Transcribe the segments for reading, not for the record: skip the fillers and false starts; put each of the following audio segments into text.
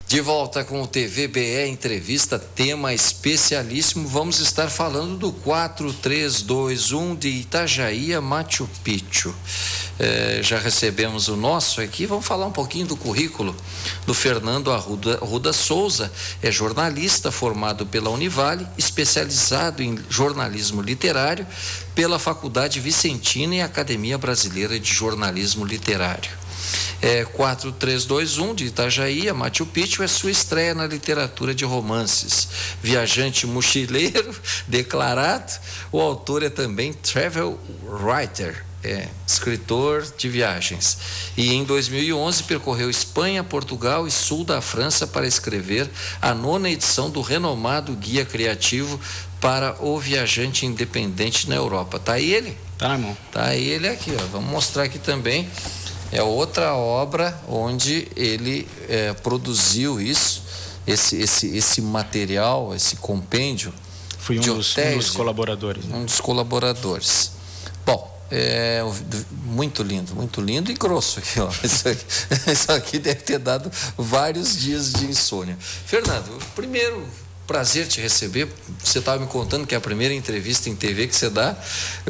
De volta com o TVBE Entrevista, tema especialíssimo. Vamos estar falando do 4321 de Itajaí a Machu Picchu. Já recebemos o nosso aqui. Vamos falar um pouquinho do currículo do Fernando Arruda Souza. É jornalista formado pela Univale, especializado em jornalismo literário pela Faculdade Vicentina e Academia Brasileira de Jornalismo Literário. 4321 de Itajaí a Machu Picchu é sua estreia na literatura de romances. Viajante mochileiro declarado, o autor é também travel writer, escritor de viagens. E em 2011 percorreu Espanha, Portugal e sul da França para escrever a 9ª edição do renomado Guia Criativo para o Viajante Independente na Europa. Tá aí ele? Tá na mão. Tá aí ele aqui, ó. Vamos mostrar aqui também. É outra obra onde ele produziu esse material, esse compêndio. Fui um dos colaboradores. Né? Um dos colaboradores. Bom, muito lindo e grosso aqui, ó. Isso aqui deve ter dado vários dias de insônia. Fernando, primeiro, prazer te receber. Você estava me contando que é a primeira entrevista em TV que você dá,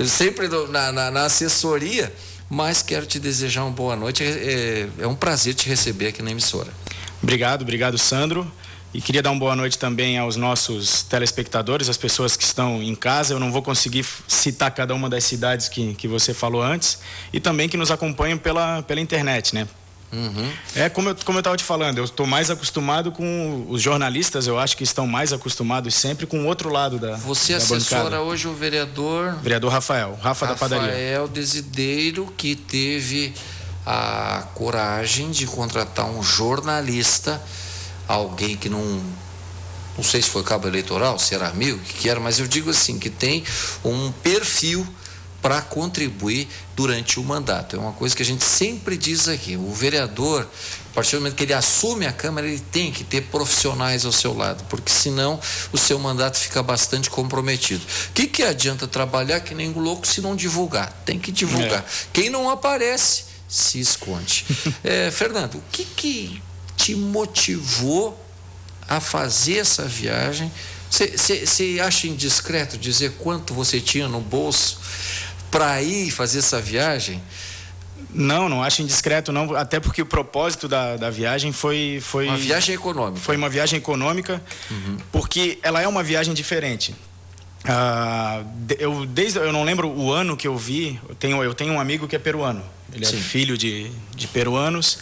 sempre na assessoria. Mas quero te desejar uma boa noite. É um prazer te receber aqui na emissora. Obrigado, Sandro. E queria dar uma boa noite também aos nossos telespectadores, as pessoas que estão em casa. Eu não vou conseguir citar cada uma das cidades que você falou antes. E também que nos acompanham pela internet, né? Uhum. Como eu estava te falando, eu estou mais acostumado com os jornalistas, eu acho que estão mais acostumados sempre com o outro lado da Você da assessora bancada. Hoje o vereador Rafa da Padaria. Rafael Desideiro, que teve a coragem de contratar um jornalista, alguém que não sei se foi cabo eleitoral, se era amigo, o que era, mas eu digo assim, que tem um perfil para contribuir durante o mandato. É uma coisa que a gente sempre diz aqui. O vereador, a partir do momento que ele assume a Câmara, ele tem que ter profissionais ao seu lado, porque senão o seu mandato fica bastante comprometido. O que adianta trabalhar que nem um louco se não divulgar? Tem que divulgar. Quem não aparece, se esconde. Fernando, o que te motivou a fazer essa viagem? Você acha indiscreto dizer quanto você tinha no bolso para ir fazer essa viagem? Não acho indiscreto, não, até porque o propósito da viagem foi uma viagem econômica. Foi uma viagem econômica, porque ela é uma viagem diferente. Eu não lembro o ano que eu vi. Eu tenho um amigo que é peruano. Ele é filho de peruanos.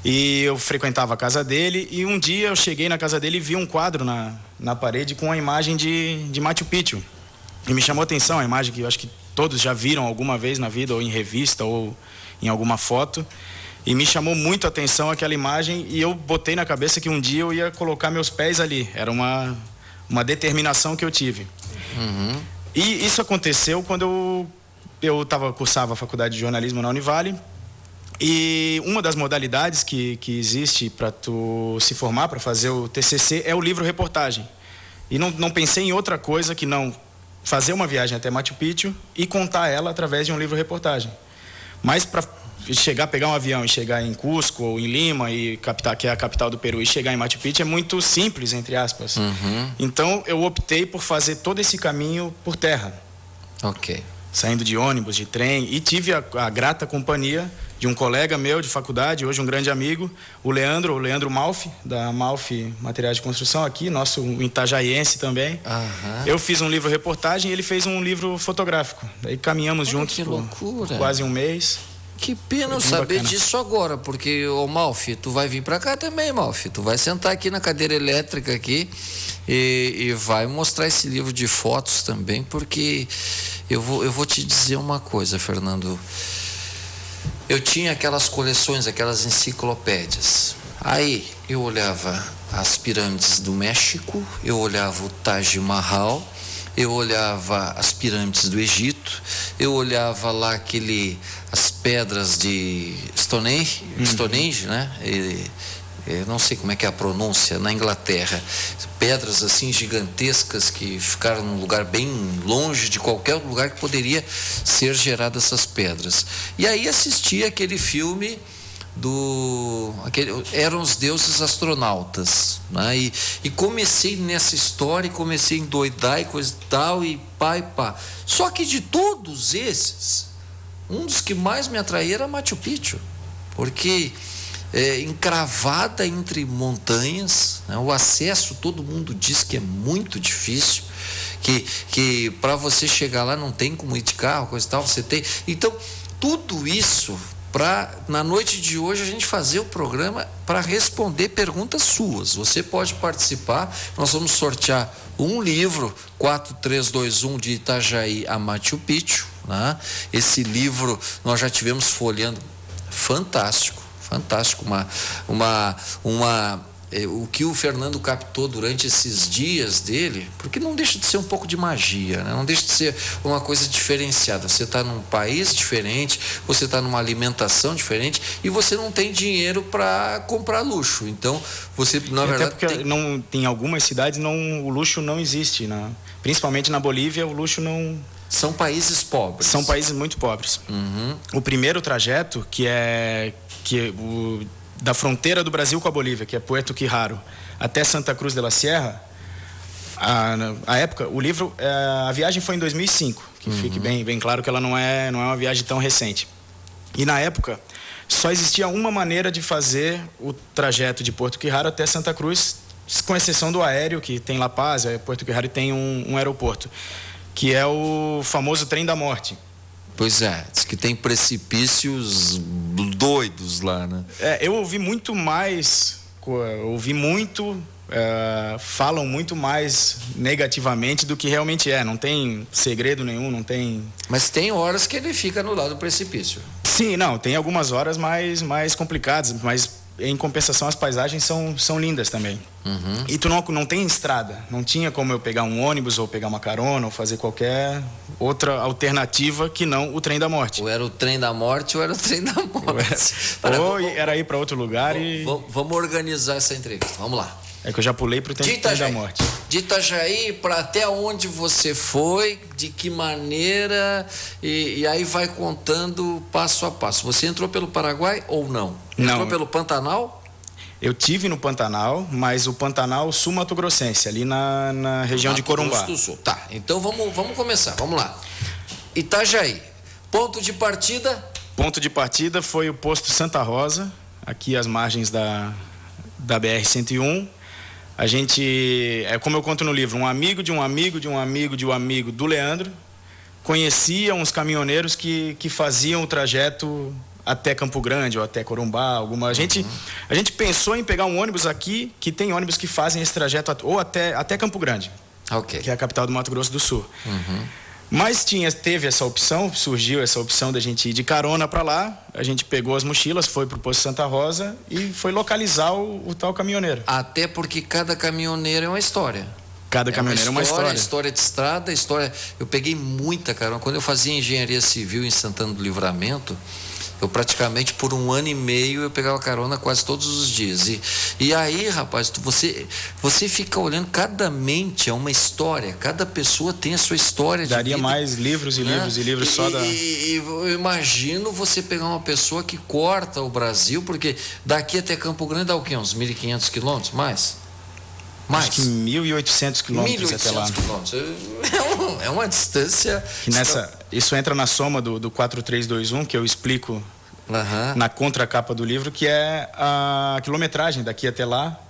E eu frequentava a casa dele. E um dia eu cheguei na casa dele e vi um quadro na parede com a imagem de Machu Picchu. E me chamou a atenção a imagem, que eu acho que todos já viram alguma vez na vida, ou em revista, ou em alguma foto. E me chamou muito a atenção aquela imagem, e eu botei na cabeça que um dia eu ia colocar meus pés ali. Era uma determinação que eu tive. E isso aconteceu quando eu cursava a faculdade de jornalismo na Univale. E uma das modalidades que existe para tu se formar, para fazer o TCC, é o livro-reportagem. E não pensei em outra coisa que não fazer uma viagem até Machu Picchu e contar ela através de um livro-reportagem. Mas para pegar um avião e chegar em Cusco ou em Lima, que é a capital do Peru, e chegar em Machu Picchu é muito simples, entre aspas. Então eu optei por fazer todo esse caminho por terra. Ok. Saindo de ônibus, de trem, e tive a grata companhia de um colega meu de faculdade, hoje um grande amigo, o Leandro Malfi, da Malfi Materiais de Construção, aqui, nosso itajaiense também. Eu fiz um livro-reportagem e ele fez um livro fotográfico. Daí caminhamos juntos por quase um mês. Que pena saber disso agora, porque, Malfi, tu vai vir para cá também, Malfi. Tu vai sentar aqui na cadeira elétrica aqui e vai mostrar esse livro de fotos também, porque eu vou te dizer uma coisa, Fernando. Eu tinha aquelas coleções, aquelas enciclopédias. Aí eu olhava as pirâmides do México, eu olhava o Taj Mahal, eu olhava as pirâmides do Egito, eu olhava lá as pedras de Stonehenge, né? Não sei como é que é a pronúncia, na Inglaterra. Pedras assim gigantescas que ficaram num lugar bem longe de qualquer lugar que poderia ser gerado essas pedras. E aí assisti aquele filme eram os deuses astronautas, né? E comecei nessa história, comecei a endoidar e coisa e tal, e pá. Só que de todos esses, um dos que mais me atraía era Machu Picchu, porque encravada entre montanhas, né? O acesso, todo mundo diz que é muito difícil, que para você chegar lá não tem como ir de carro, coisa e tal, você tem. Então, tudo isso na noite de hoje a gente fazer o programa para responder perguntas suas. Você pode participar, nós vamos sortear um livro, 4321 de Itajaí a Machu Picchu, né? Esse livro nós já tivemos folheando, fantástico, o que o Fernando captou durante esses dias dele, porque não deixa de ser um pouco de magia, né? Não deixa de ser uma coisa diferenciada. Você está num país diferente, você está numa alimentação diferente e você não tem dinheiro para comprar luxo. Então, você, na verdade... Até porque em algumas cidades o luxo não existe, né? Principalmente na Bolívia, o luxo não... São países pobres. São países muito pobres. Uhum. O primeiro trajeto, da fronteira do Brasil com a Bolívia, que é Puerto Quijaro, até Santa Cruz de la Sierra, a época, o livro, a viagem foi em 2005, que fique bem claro que ela não é uma viagem tão recente. E na época, só existia uma maneira de fazer o trajeto de Puerto Quijaro até Santa Cruz, com exceção do aéreo, que tem La Paz, Puerto Quijaro tem um aeroporto, que é o famoso Trem da Morte. Pois é, diz que tem precipícios doidos lá, né? Eu ouvi muito mais, falam muito mais negativamente do que realmente é. Não tem segredo nenhum, não tem... Mas tem horas que ele fica no lado do precipício. Sim, não, tem algumas horas mais complicadas, mas em compensação as paisagens são lindas também. Uhum. E tu não tem estrada, não tinha como eu pegar um ônibus ou pegar uma carona ou fazer qualquer outra alternativa que não o Trem da Morte. Ou era o Trem da Morte ou era o Trem da Morte. Ou era ir para outro lugar Vamos organizar essa entrevista, vamos lá. É que eu já pulei pro Trem da Morte. De Itajaí para até onde você foi, de que maneira, e aí vai contando passo a passo. Você entrou pelo Paraguai ou não? Entrou pelo Pantanal? Eu tive no Pantanal, mas o Pantanal sul-mato-grossense, ali na região de Corumbá. Do Sul. Tá, então vamos começar, vamos lá. Itajaí, ponto de partida? Ponto de partida foi o posto Santa Rosa, aqui às margens da BR-101. A gente, como eu conto no livro, um amigo de um amigo de um amigo de um amigo do Leandro conhecia uns caminhoneiros que faziam o trajeto até Campo Grande ou até Corumbá. A gente pensou em pegar um ônibus aqui, que tem ônibus que fazem esse trajeto ou até Campo Grande, que é a capital do Mato Grosso do Sul. Mas teve essa opção, surgiu essa opção da gente ir de carona para lá. A gente pegou as mochilas, foi pro posto Santa Rosa e foi localizar o tal caminhoneiro. Até porque cada caminhoneiro é uma história. Cada caminhoneiro é uma história. História de estrada, Eu peguei muita carona. Quando eu fazia engenharia civil em Santana do Livramento, eu praticamente por 1 ano e meio eu pegava carona quase todos os dias. E aí, rapaz, você fica olhando, cada mente é uma história, cada pessoa tem a sua história de Daria vida, mais livros e livros e livros só da... E eu imagino você pegar uma pessoa que corta o Brasil, porque daqui até Campo Grande dá o quê? Uns 1.500 quilômetros? Mais? Acho que 1.800 quilômetros até lá. 1.800 quilômetros. É uma distância... Isso entra na soma do 4321, que eu explico na contracapa do livro, que é a quilometragem daqui até lá,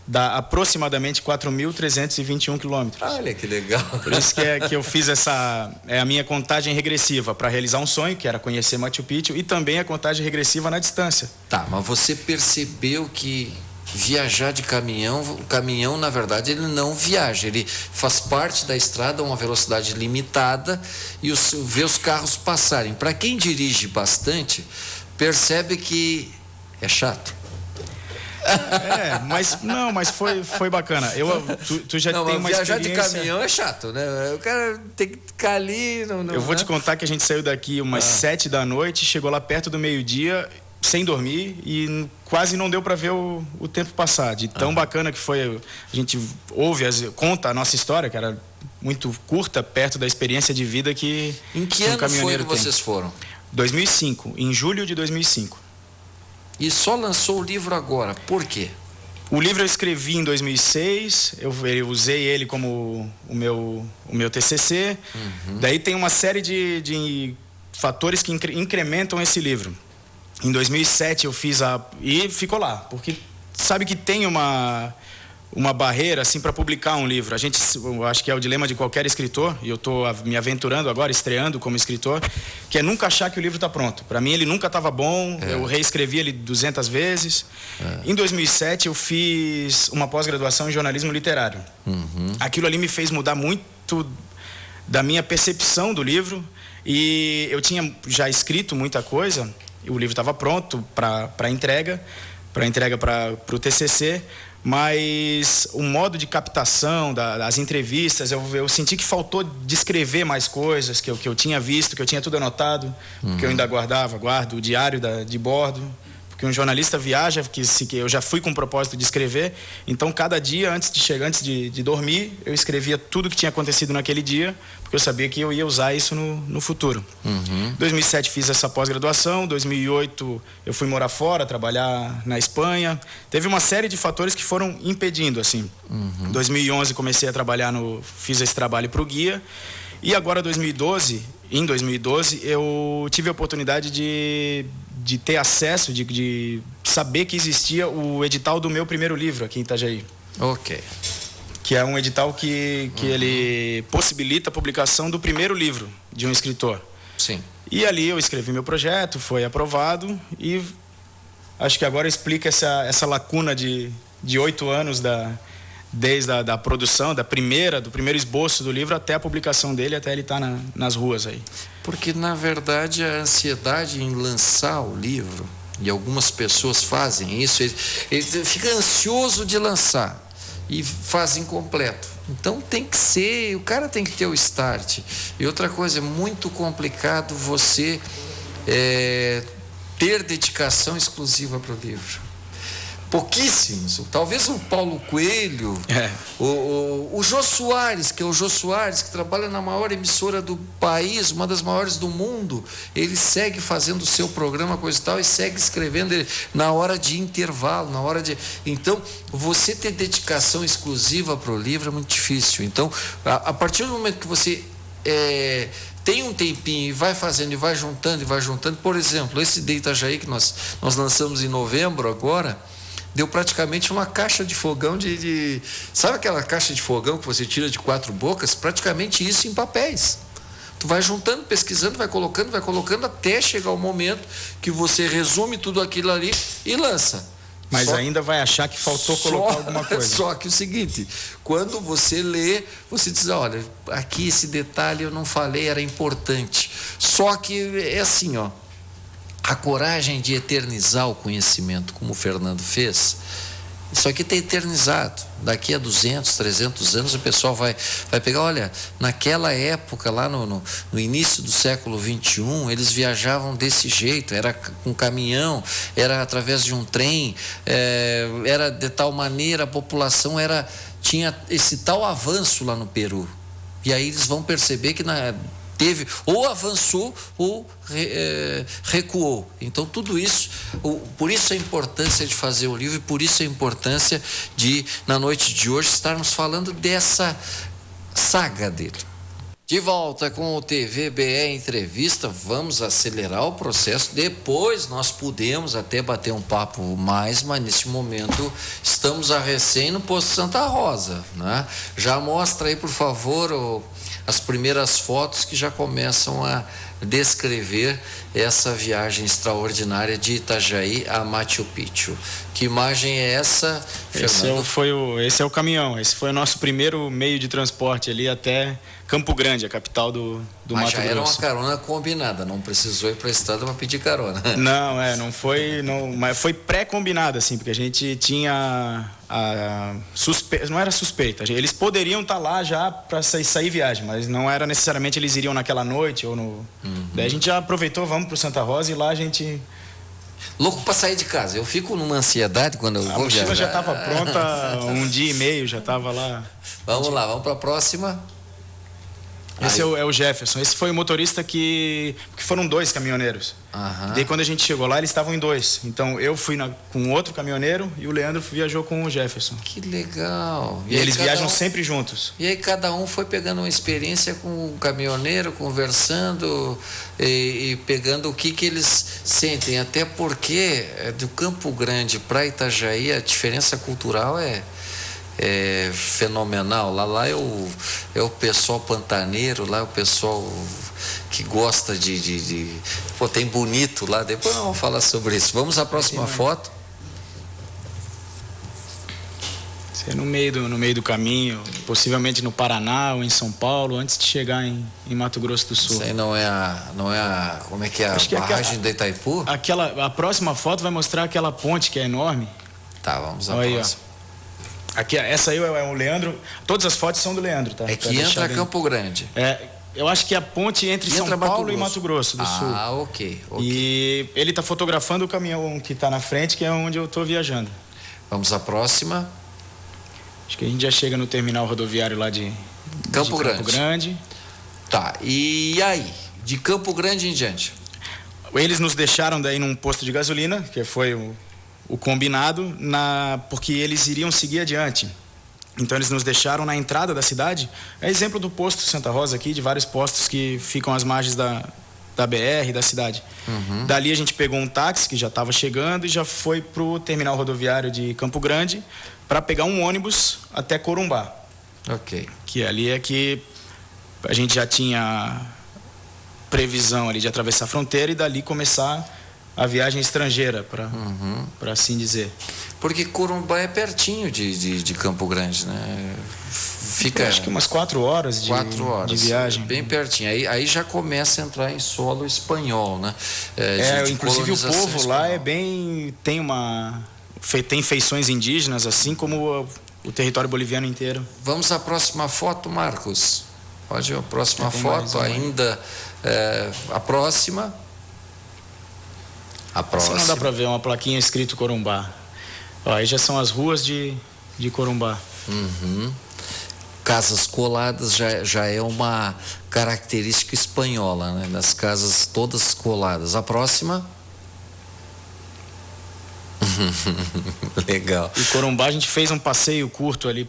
dá aproximadamente 4.321 quilômetros. Olha que legal. Por isso que eu fiz a minha contagem regressiva para realizar um sonho, que era conhecer Machu Picchu, e também a contagem regressiva na distância. Tá, mas você percebeu que viajar de caminhão, o caminhão, na verdade, ele não viaja, ele faz parte da estrada a uma velocidade limitada e vê os carros passarem. Para quem dirige bastante, percebe que é chato. Mas foi bacana. Tu já tem uma viajar experiência... de caminhão é chato, né? O cara tem que ficar ali... Eu vou te contar que a gente saiu daqui umas 7 da noite, chegou lá perto do meio-dia, sem dormir, e quase não deu para ver o tempo passar, de tão bacana que foi. A gente conta a nossa história, que era muito curta, perto da experiência de vida que Em que ano foi que vocês foram? 2005, em julho de 2005. E só lançou o livro agora. Por quê? O livro eu escrevi em 2006, eu usei ele como o meu TCC. Daí tem uma série de fatores que incrementam esse livro. Em 2007 eu fiz e ficou lá, porque sabe que tem uma barreira assim para publicar um livro. Eu acho que é o dilema de qualquer escritor, e eu estou me aventurando agora, estreando como escritor, que é nunca achar que o livro está pronto. Para mim ele nunca estava bom, eu reescrevi ele 200 vezes. Em 2007 eu fiz uma pós-graduação em jornalismo literário. Aquilo ali me fez mudar muito da minha percepção do livro, e eu tinha já escrito muita coisa, o livro estava pronto para entrega para o TCC, mas o modo de captação das entrevistas, eu senti que faltou descrever mais coisas que eu tinha visto, que eu tinha tudo anotado, que eu ainda guardo o diário de bordo, porque um jornalista viaja, que eu já fui com o propósito de escrever, então cada dia antes de dormir, eu escrevia tudo que tinha acontecido naquele dia, porque eu sabia que eu ia usar isso no futuro. Em 2007 fiz essa pós-graduação, 2008 eu fui morar fora, trabalhar na Espanha. Teve uma série de fatores que foram impedindo, assim. Em 2011 comecei a trabalhar fiz esse trabalho para o Guia, e agora em 2012 eu tive a oportunidade de ter acesso, de saber que existia o edital do meu primeiro livro aqui em Itajaí. Ok. Que é um edital que ele possibilita a publicação do primeiro livro de um escritor. Sim. E ali eu escrevi meu projeto, foi aprovado, e acho que agora explica essa lacuna de 8 anos desde a produção, do primeiro esboço do livro até a publicação dele, até ele estar nas ruas aí. Porque, na verdade, a ansiedade em lançar o livro, e algumas pessoas fazem isso, ele fica ansioso de lançar e faz incompleto. Então o cara tem que ter o start. E outra coisa, é muito complicado você ter dedicação exclusiva para o livro. Pouquíssimos. Talvez o Paulo Coelho, o Jô Soares, que trabalha na maior emissora do país, uma das maiores do mundo, ele segue fazendo o seu programa, coisa e tal, e segue escrevendo na hora de intervalo, Então, você ter dedicação exclusiva para o livro é muito difícil. Então, a partir do momento que você tem um tempinho e vai fazendo, e vai juntando, por exemplo, esse de Itajaí que nós lançamos em novembro agora, deu praticamente uma caixa de fogão sabe aquela caixa de fogão que você tira de 4 bocas? Praticamente isso em papéis. Tu vai juntando, pesquisando, vai colocando até chegar o momento que você resume tudo aquilo ali e lança. Mas ainda vai achar que faltou colocar alguma coisa. Só que o seguinte, quando você lê, você diz, olha, aqui esse detalhe eu não falei, era importante. Só que é assim, a coragem de eternizar o conhecimento, como o Fernando fez, isso aqui está eternizado. Daqui a 200, 300 anos o pessoal vai pegar, olha, naquela época, lá no início do século XXI, eles viajavam desse jeito, era com caminhão, era através de um trem, era de tal maneira, a população tinha esse tal avanço lá no Peru. E aí eles vão perceber que teve, ou avançou ou recuou. Então tudo isso, por isso a importância de fazer o livro, e por isso a importância de, na noite de hoje, estarmos falando dessa saga dele. De volta com o TVBE Entrevista, vamos acelerar o processo, depois nós podemos até bater um papo mais, mas neste momento estamos a recém no Posto Santa Rosa, né? Já mostra aí, por favor, as primeiras fotos que já começam a descrever essa viagem extraordinária de Itajaí a Machu Picchu. Que imagem é essa, Fernando? Esse é o caminhão, esse foi o nosso primeiro meio de transporte ali até Campo Grande, a capital do Mato Grosso. Mas já era uma carona combinada, não precisou ir para a estrada para pedir carona. Não foi, mas foi pré-combinado, assim, porque a gente tinha não era suspeita, eles poderiam estar lá já para sair viagem, mas não era necessariamente eles iriam naquela noite ou no... Daí a gente já aproveitou, vamos para o Santa Rosa, e lá a gente... Louco para sair de casa, eu fico numa ansiedade quando eu vou viajar. A mochila já estava pronta, 1 dia e meio já estava lá. Vamos lá, vamos para a próxima. Esse é o Jefferson. Esse foi o motorista que foram 2 caminhoneiros. Aham. Daí quando a gente chegou lá, eles estavam em 2. Então eu fui com outro caminhoneiro e o Leandro viajou com o Jefferson. Que legal. E eles viajam sempre juntos. E aí cada um foi pegando uma experiência com o caminhoneiro, conversando e pegando o que eles sentem. Até porque do Campo Grande para Itajaí a diferença cultural é fenomenal. Lá é o pessoal pantaneiro, lá é o pessoal que gosta Pô, tem bonito lá, depois nós vamos falar sobre isso. Vamos à próxima foto. Isso é no meio do caminho, possivelmente no Paraná ou em São Paulo, antes de chegar em Mato Grosso do Sul. Isso aí não é a como é que é a barragem da Itaipu? A próxima foto vai mostrar aquela ponte que é enorme. Tá, vamos à Olha próxima. Aí, aqui, essa aí é o Leandro. Todas as fotos são do Leandro, tá? É que entra Campo Grande. Eu acho que é a ponte entre São Paulo e Mato Grosso do Sul. Ah, ok. E ele está fotografando o caminhão que está na frente, que é onde eu estou viajando. Vamos à próxima. Acho que a gente já chega no terminal rodoviário lá de Campo Grande. Tá, e aí? De Campo Grande em diante? Eles nos deixaram daí num posto de gasolina, que foi o combinado, porque eles iriam seguir adiante. Então eles nos deixaram na entrada da cidade. É exemplo do posto Santa Rosa aqui, de vários postos que ficam às margens da BR, da cidade. Uhum. Dali a gente pegou um táxi que já estava chegando e já foi para o terminal rodoviário de Campo Grande para pegar um ônibus até Corumbá. Ok. Que ali é que a gente já tinha previsão ali de atravessar a fronteira e dali começar a viagem estrangeira, para assim dizer. Porque Corumbá é pertinho de Campo Grande, né? Fica, acho que umas 4 horas de viagem. Bem pertinho. Aí já começa a entrar em solo espanhol, né? Inclusive o povo lá tem feições indígenas, assim como o território boliviano inteiro. Vamos à próxima foto, Marcos. Pode ir a próxima foto, ainda a próxima. A próxima. Não dá para ver uma plaquinha escrito Corumbá. Ó, aí já são as ruas de Corumbá. Uhum. Casas coladas já é uma característica espanhola, né? Das casas todas coladas. A próxima. Legal. E Corumbá a gente fez um passeio curto ali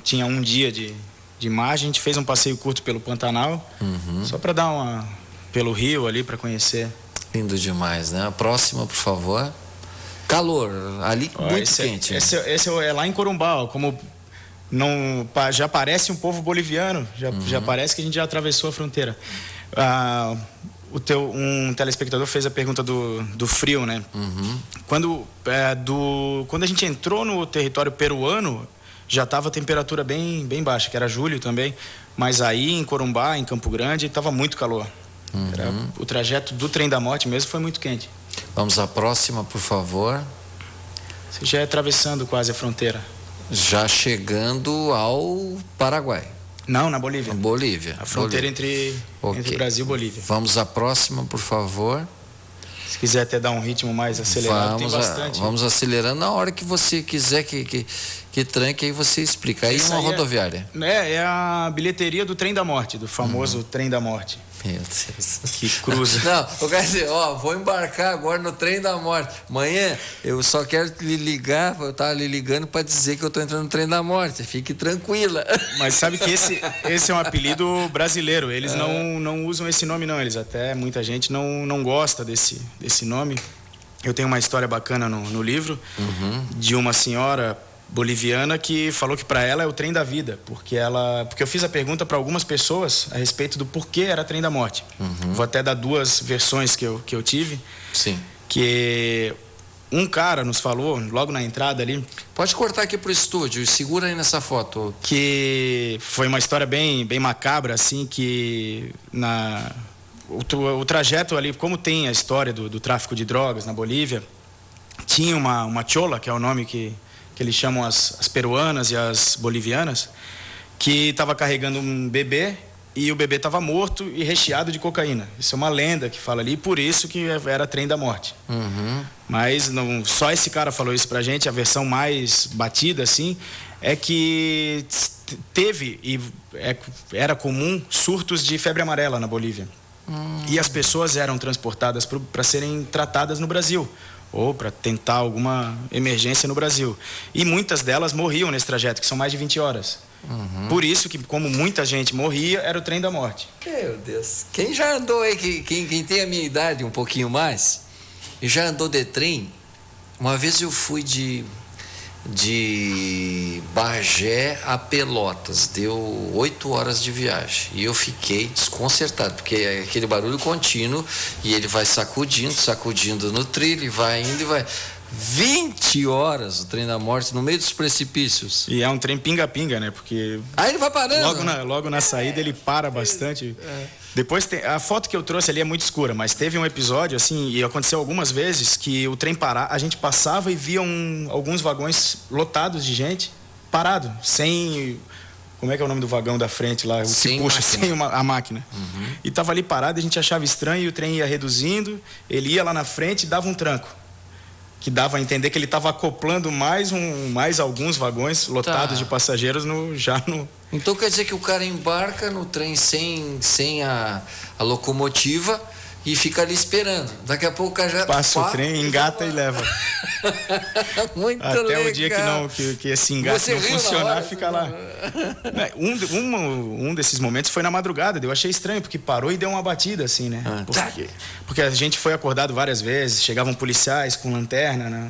tinha um dia de margem, a gente fez um passeio curto pelo Pantanal, só para dar pelo rio ali para conhecer. Lindo demais, né? A próxima, por favor. Calor, ali muito quente. Esse é lá em Corumbá, ó, como já parece um povo boliviano, já parece que a gente já atravessou a fronteira. Um telespectador fez a pergunta do frio, né? Quando a gente entrou no território peruano, já estava a temperatura bem baixa, que era julho também, mas aí em Corumbá, em Campo Grande, estava muito calor. O trajeto do Trem da Morte mesmo foi muito quente. Vamos à próxima, por favor. Você já é atravessando quase a fronteira. Já chegando ao Paraguai. Não, na Bolívia. Bolívia. A fronteira entre Brasil e Bolívia. Vamos à próxima, por favor. Se quiser até dar um ritmo mais acelerado, tem bastante. Vamos acelerando na hora que você quiser que tranque, aí você explica. Aí uma rodoviária. É a bilheteria do Trem da Morte, do famoso Trem da Morte. Meu Deus. Que cruza. Não, eu quero dizer, vou embarcar agora no Trem da Morte. Amanhã eu só quero lhe ligar, eu estava lhe ligando para dizer que eu estou entrando no Trem da Morte. Fique tranquila. Mas sabe que esse é um apelido brasileiro. Eles não usam esse nome, não. Muita gente não gosta desse nome. Eu tenho uma história bacana no livro de uma senhora boliviana que falou que para ela é o trem da vida, porque eu fiz a pergunta para algumas pessoas a respeito do porquê era Trem da Morte. Vou até dar 2 versões que eu tive. Sim. Que um cara nos falou logo na entrada ali. Pode cortar aqui pro estúdio e segura aí nessa foto. Que foi uma história bem macabra, assim, que o trajeto ali, como tem a história do tráfico de drogas na Bolívia, tinha uma chola, que é o nome que eles chamam as peruanas e as bolivianas, que estava carregando um bebê e o bebê estava morto e recheado de cocaína. Isso é uma lenda que fala ali, e por isso que era Trem da Morte. Mas só esse cara falou isso pra gente. A versão mais batida, assim, é que teve e era comum surtos de febre amarela na Bolívia. E as pessoas eram transportadas para serem tratadas no Brasil, ou para tentar alguma emergência no Brasil. E muitas delas morriam nesse trajeto, que são mais de 20 horas. Por isso que, como muita gente morria, era o trem da morte. Meu Deus. Quem já andou aí, quem tem a minha idade um pouquinho mais, e já andou de trem, uma vez eu fui de Bagé a Pelotas, deu 8 horas de viagem e eu fiquei desconcertado, porque é aquele barulho contínuo e ele vai sacudindo no trilho, e vai indo e vai 20 horas o trem da morte no meio dos precipícios. E é um trem pinga-pinga, né? Porque ele vai parando. Logo na saída ele para bastante. Depois a foto que eu trouxe ali é muito escura, mas teve um episódio assim, e aconteceu algumas vezes, que o trem a gente passava e via alguns vagões lotados de gente, parado, sem... Como é que é o nome do vagão da frente lá? Sem a máquina. E tava ali parado, a gente achava estranho, e o trem ia reduzindo, ele ia lá na frente e dava um tranco, que dava a entender que ele estava acoplando mais alguns vagões lotados de passageiros já no... Então quer dizer que o cara embarca no trem sem a locomotiva e fica ali esperando. Daqui a pouco o cara já passa o trem, engata e leva. Muito até legal. O dia que esse engate não funcionar, fica lá. Um desses momentos foi na madrugada. Eu achei estranho, porque parou e deu uma batida assim, né? Porque a gente foi acordado várias vezes, chegavam policiais com lanterna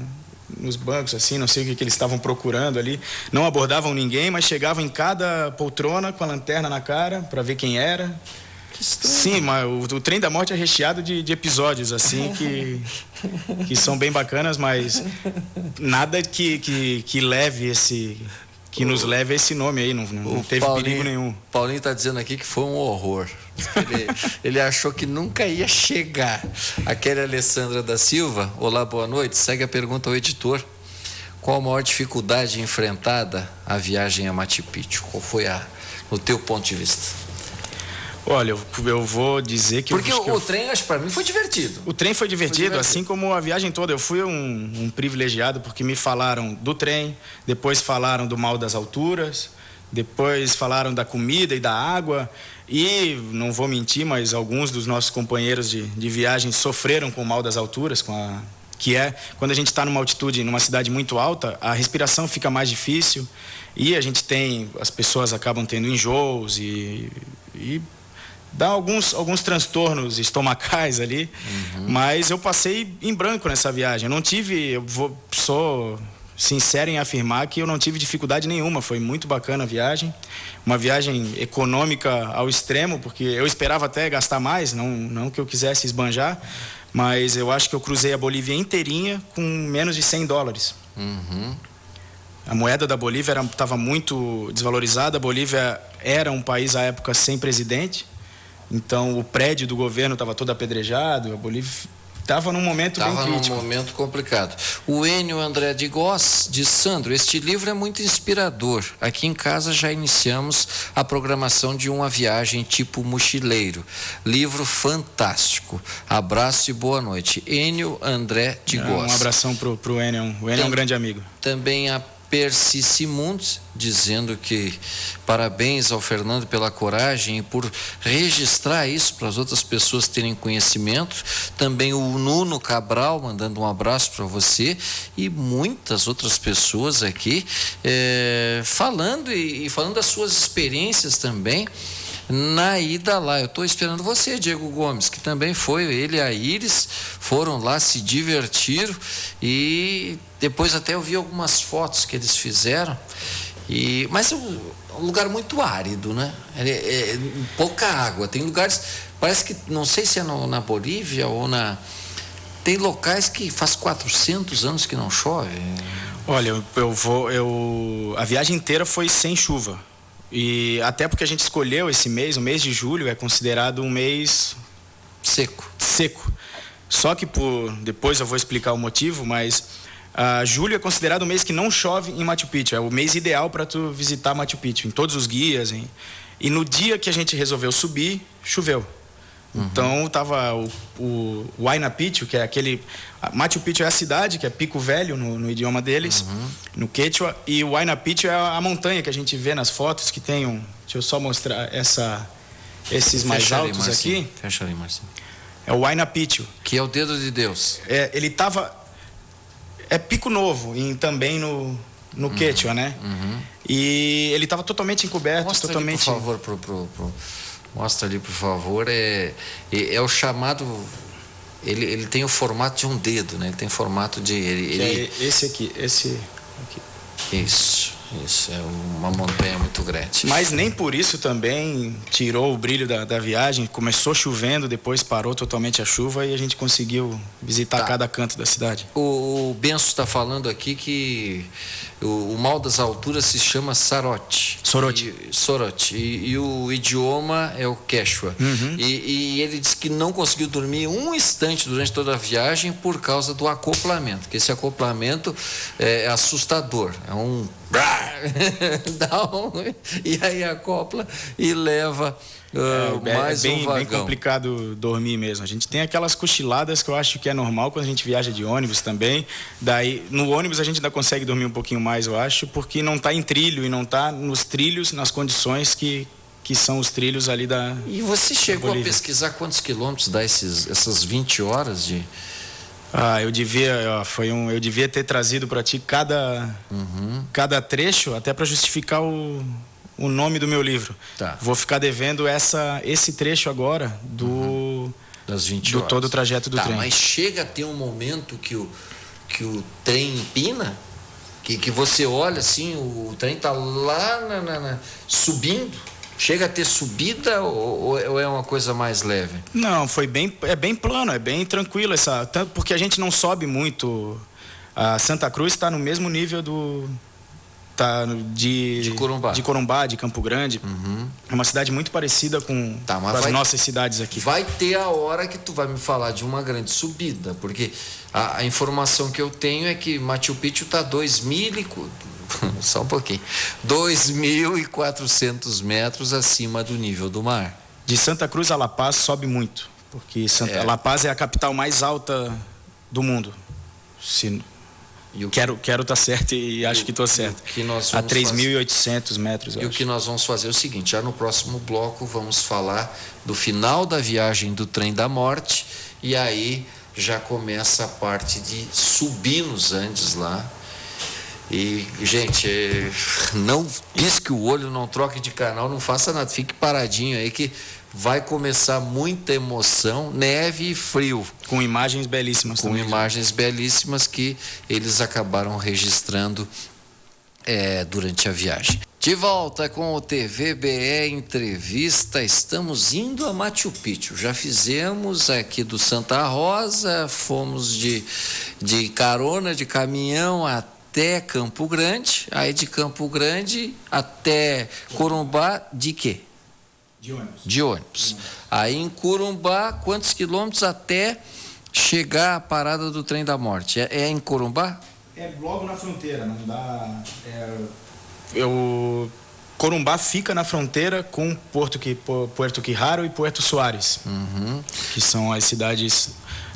nos bancos, assim, não sei o que eles estavam procurando ali. Não abordavam ninguém, mas chegavam em cada poltrona com a lanterna na cara para ver quem era. Que estranho. Sim, mas o trem da morte é recheado de episódios assim que são bem bacanas, mas nada que leve que nos leve a esse nome aí, não teve perigo nenhum. Paulinho está dizendo aqui que foi um horror. Ele achou que nunca ia chegar. A Kelly Alessandra da Silva, olá, boa noite, segue a pergunta ao editor. Qual a maior dificuldade enfrentada à viagem a Machu Picchu? Qual foi no teu ponto de vista? Olha, eu vou dizer que... Porque o trem, acho que para mim, foi divertido. O trem foi divertido, assim como a viagem toda. Eu fui um privilegiado, porque me falaram do trem, depois falaram do mal das alturas, depois falaram da comida e da água. E, não vou mentir, mas alguns dos nossos companheiros de viagem sofreram com o mal das alturas, que é quando a gente está numa altitude, numa cidade muito alta, a respiração fica mais difícil e as pessoas acabam tendo enjoos e dá alguns transtornos estomacais ali, mas eu passei em branco nessa viagem. Sou sincero em afirmar que eu não tive dificuldade nenhuma. Foi muito bacana a viagem, uma viagem econômica ao extremo, porque eu esperava até gastar mais, não que eu quisesse esbanjar, mas eu acho que eu cruzei a Bolívia inteirinha com menos de $100. A moeda da Bolívia estava muito desvalorizada. A Bolívia era um país à época sem presidente. Então, o prédio do governo estava todo apedrejado, a Bolívia estava num momento bem crítico. Estava num momento complicado. O Enio André de Goss diz: Sandro, este livro é muito inspirador. Aqui em casa já iniciamos a programação de uma viagem tipo mochileiro. Livro fantástico. Abraço e boa noite. Enio André de Goss. Um abração pro Enio. O Enio é um grande amigo. Também a Percy Simundes, dizendo que parabéns ao Fernando pela coragem e por registrar isso para as outras pessoas terem conhecimento. Também o Nuno Cabral, mandando um abraço para você, e muitas outras pessoas aqui falando das suas experiências também na ida lá. Eu estou esperando você, Diego Gomes, que também foi, ele e a Iris foram lá, se divertiram, e depois até eu vi algumas fotos que eles fizeram, mas é um lugar muito árido, né? Pouca água, tem lugares, parece que, não sei se é na Bolívia ou tem locais que faz 400 anos que não chove. Olha, a viagem inteira foi sem chuva. E até porque a gente escolheu esse mês, o mês de julho é considerado um mês seco. Só que depois eu vou explicar o motivo, mas julho é considerado um mês que não chove em Machu Picchu. É o mês ideal para tu visitar Machu Picchu, em todos os guias. E no dia que a gente resolveu subir, choveu. Então tava o Huayna Picchu, que é aquele... Machu Picchu é a cidade, que é Pico Velho no idioma deles, no Quechua, e o Huayna Picchu é a montanha que a gente vê nas fotos, que tem um... Deixa eu só mostrar esses mais altos aqui. Fecha ali, Marcinho. É o Huayna Picchu. Que é o dedo de Deus. Ele tava... É Pico Novo, também no Quechua, né? E ele estava totalmente encoberto. Mostra totalmente... ali, por favor, mostra ali, por favor. É o chamado... Ele tem o formato de um dedo, né? Ele tem formato de... É esse aqui. Isso, é uma montanha muito grande. Mas nem por isso também tirou o brilho da viagem. Começou chovendo, depois parou totalmente a chuva e a gente conseguiu visitar cada canto da cidade. O Benço está falando aqui que o mal das alturas se chama Sorote. Sorote. E o idioma é o Quechua. E ele disse que não conseguiu dormir um instante durante toda a viagem por causa do acoplamento. Que esse acoplamento é assustador. É um... e aí acopla e leva mais um vagão. É bem complicado dormir mesmo. A gente tem aquelas cochiladas que eu acho que é normal quando a gente viaja de ônibus também. Daí, no ônibus a gente ainda consegue dormir um pouquinho mais, eu acho, porque não está em trilho e não está nos trilhos, nas condições que são os trilhos ali da... E você chegou a pesquisar quantos quilômetros dá essas 20 horas de... eu devia ter trazido para ti cada trecho, até para justificar o nome do meu livro. Tá. Vou ficar devendo esse trecho agora das 20 horas. Todo o trajeto do trem. Mas chega a ter um momento que o trem empina, que você olha assim, o trem está lá subindo. Chega a ter subida ou é uma coisa mais leve? Não, é bem plano, é bem tranquilo tanto porque a gente não sobe muito. A Santa Cruz está no mesmo nível de Corumbá, de Campo Grande. É uma cidade muito parecida com as nossas cidades aqui. Vai ter a hora que tu vai me falar de uma grande subida, porque a informação que eu tenho é que Machu Picchu está 2.400 metros acima do nível do mar. De Santa Cruz a La Paz sobe muito, porque La Paz é a capital mais alta do mundo. Quero estar certo e acho que estou certo. A 3.800 metros. O que nós vamos fazer é o seguinte: já no próximo bloco vamos falar do final da viagem do trem da morte, e aí já começa a parte de subir nos Andes lá. E, gente, não pisque o olho, não troque de canal, não faça nada, fique paradinho aí que vai começar muita emoção, neve e frio. Com imagens belíssimas também. Com imagens belíssimas que eles acabaram registrando durante a viagem. De volta com o TVBE Entrevista, estamos indo a Machu Picchu. Já fizemos aqui do Santa Rosa, fomos de carona, de caminhão até Campo Grande, aí de Campo Grande até Corumbá, de quê? De ônibus. Aí em Corumbá, quantos quilômetros até chegar à parada do trem da morte? É em Corumbá? É logo na fronteira, não dá... Corumbá fica na fronteira com Puerto Quijaro e Puerto Suárez, que são as cidades...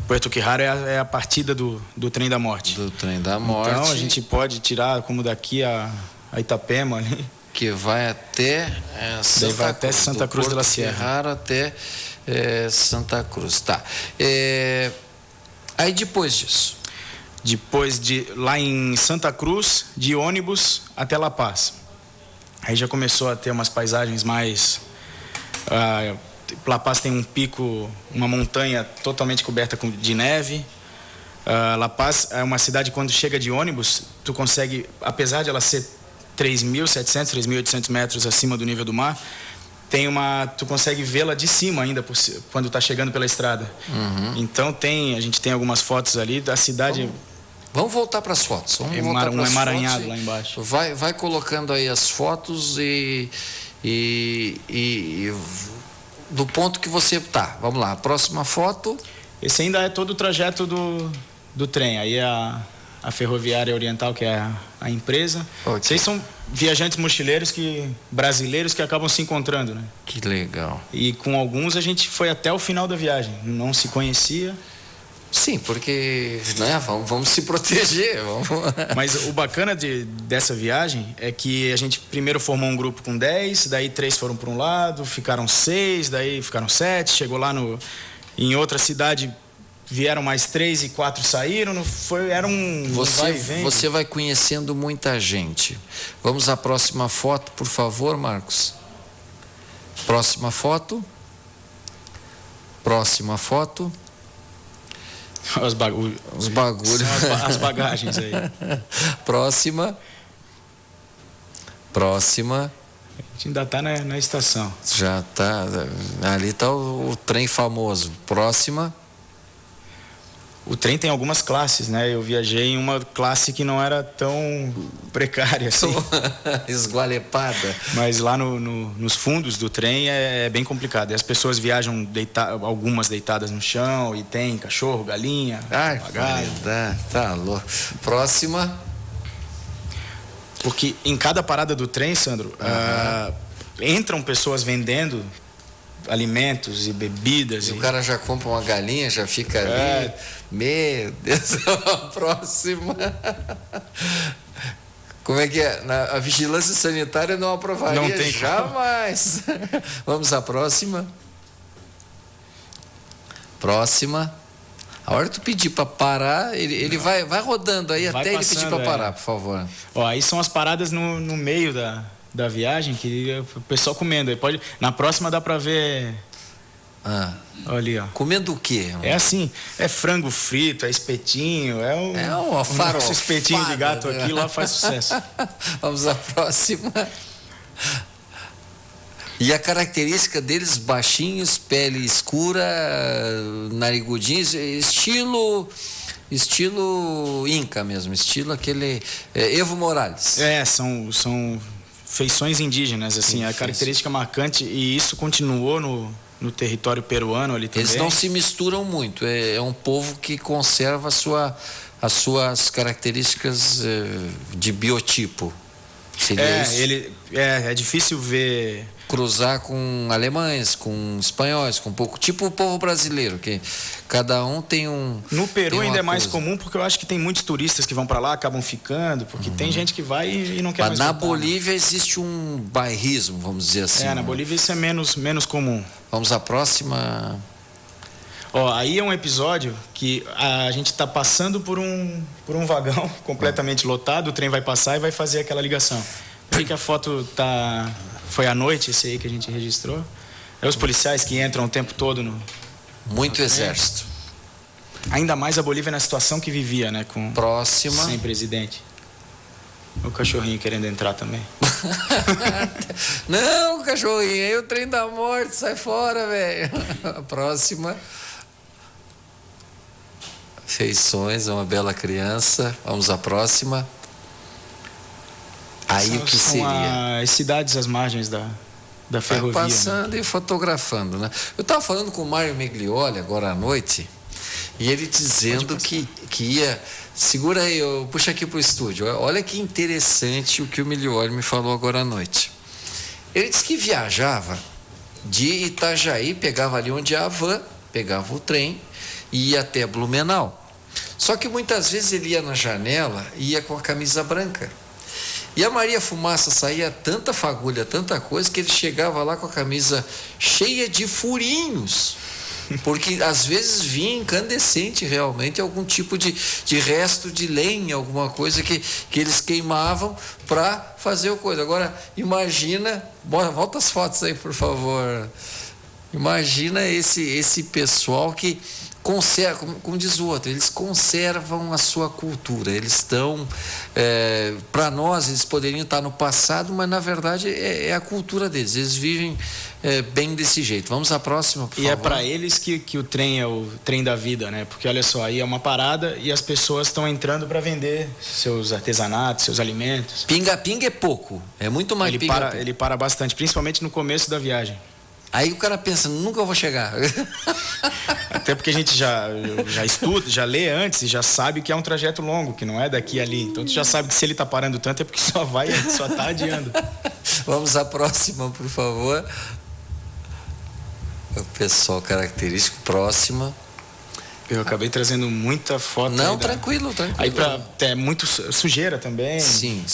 Puerto Quijaro é a partida do trem da morte. Do trem da morte. Então a gente pode tirar como daqui a Itapema ali. Que vai até Santa Cruz de la Sierra. Quijaro até Santa Cruz. Tá. Aí depois disso? Depois lá em Santa Cruz, de ônibus até La Paz. Aí já começou a ter umas paisagens mais... La Paz tem um pico, uma montanha totalmente coberta de neve. La Paz é uma cidade, quando chega de ônibus, tu consegue, apesar de ela ser 3.700, 3.800 metros acima do nível do mar, tu consegue vê-la de cima ainda quando está chegando pela estrada. Então a gente tem algumas fotos ali da cidade. Vamos voltar para as fotos. Um emaranhado lá embaixo. Vai colocando aí as fotos e do ponto que você tá. Vamos lá, a próxima foto. Esse ainda é todo o trajeto do trem. Aí a Ferroviária Oriental, que é a empresa. Okay. Vocês são viajantes mochileiros brasileiros que acabam se encontrando, né? Que legal. E com alguns a gente foi até o final da viagem, não se conhecia. Sim, porque, né, vamos se proteger. Mas o bacana dessa viagem é que a gente primeiro formou um grupo com 10, daí 3 foram para um lado, ficaram 6, daí ficaram 7, chegou lá em outra cidade, vieram mais 3 e 4 saíram, era um vai e vem. Você vai conhecendo muita gente. Vamos à próxima foto, por favor, Marcos. Próxima foto. Próxima foto. Os bagulhos. São as bagagens aí. Próxima. Próxima. A gente ainda está na estação. Já está. Ali está o trem famoso. Próxima. O trem tem algumas classes, né? Eu viajei em uma classe que não era tão precária assim. Esgualepada. Mas lá nos fundos do trem é bem complicado. E as pessoas viajam algumas deitadas no chão, e tem cachorro, galinha, papagaio. Tá louco. Próxima. Porque em cada parada do trem, Sandro, entram pessoas vendendo alimentos e bebidas. E o cara já compra uma galinha, já fica ali. Meu Deus, próxima. Como é que é? A vigilância sanitária não aprovaria. Não tem jamais. Vamos à próxima. Próxima. A hora que tu pedir para parar, ele vai rodando aí até ele pedir para parar, por favor. Ó, aí são as paradas no meio da viagem, que o pessoal comendo. Na próxima dá para ver. Olha ali, ó. Comendo o quê? É assim, é frango frito, é espetinho, é uma farofada. Esse espetinho de gato aqui lá faz sucesso. Vamos à próxima. E a característica deles, baixinhos, pele escura, narigudinhos, estilo Inca mesmo, estilo aquele Evo Morales. São feições indígenas, assim, a característica marcante, e isso continuou no território peruano ali também. Eles não se misturam muito, é um povo que conserva as suas características de biotipo. É difícil ver... cruzar com alemães, com espanhóis, com tipo o povo brasileiro, que cada um tem um... No Peru ainda é mais comum, porque eu acho que tem muitos turistas que vão para lá, acabam ficando, porque tem gente que vai e não quer mais voltar. Mas na Bolívia existe um bairrismo, vamos dizer assim. Na Bolívia isso é menos comum. Vamos à próxima. Aí é um episódio que a gente está passando por um vagão completamente lotado, o trem vai passar e vai fazer aquela ligação. Por que a foto tá... Foi à noite esse aí que a gente registrou. É os policiais que entram o tempo todo Muito exército. Ainda mais a Bolívia na situação que vivia, né? Próxima. Sem presidente. O cachorrinho querendo entrar também. Não, cachorrinho, aí o trem da morte, sai fora, velho. Próxima. Feições, é uma bela criança. Vamos à próxima. Aí o que seria? As cidades às margens da ferrovia. Vai passando, né? E fotografando, né? Eu estava falando com o Mário Meglioli agora à noite, e ele dizendo que ia... Segura aí, puxa aqui para o estúdio. Olha que interessante o que o Meglioli me falou agora à noite. Ele disse que viajava de Itajaí, pegava ali onde é a van, pegava o trem e ia até Blumenau. Só que muitas vezes ele ia na janela e ia com a camisa branca. E a Maria Fumaça saía tanta fagulha, tanta coisa, que ele chegava lá com a camisa cheia de furinhos. Porque às vezes vinha incandescente realmente algum tipo de resto de lenha, alguma coisa que eles queimavam para fazer o coisa. Agora, imagina, volta as fotos aí, por favor. Imagina esse pessoal que conserva, como diz o outro, eles conservam a sua cultura. Eles estão, para nós, eles poderiam estar no passado, mas na verdade é a cultura deles. Eles vivem bem desse jeito. Vamos à próxima, por favor. E é para eles que o trem é o trem da vida, né? Porque olha só, aí é uma parada e as pessoas estão entrando para vender seus artesanatos, seus alimentos. Pinga-pinga é pouco, é muito mais pinga-pinga. Ele para bastante, principalmente no começo da viagem. Aí o cara pensa, nunca vou chegar. Até porque a gente já estuda, já lê antes e já sabe que é um trajeto longo, que não é daqui a ali. Então tu já sabe que se ele tá parando tanto é porque só tá adiando. Vamos à próxima, por favor. O pessoal característico, próxima. Eu acabei trazendo muita foto. Não, tranquilo. Aí é muito sujeira também. Sim.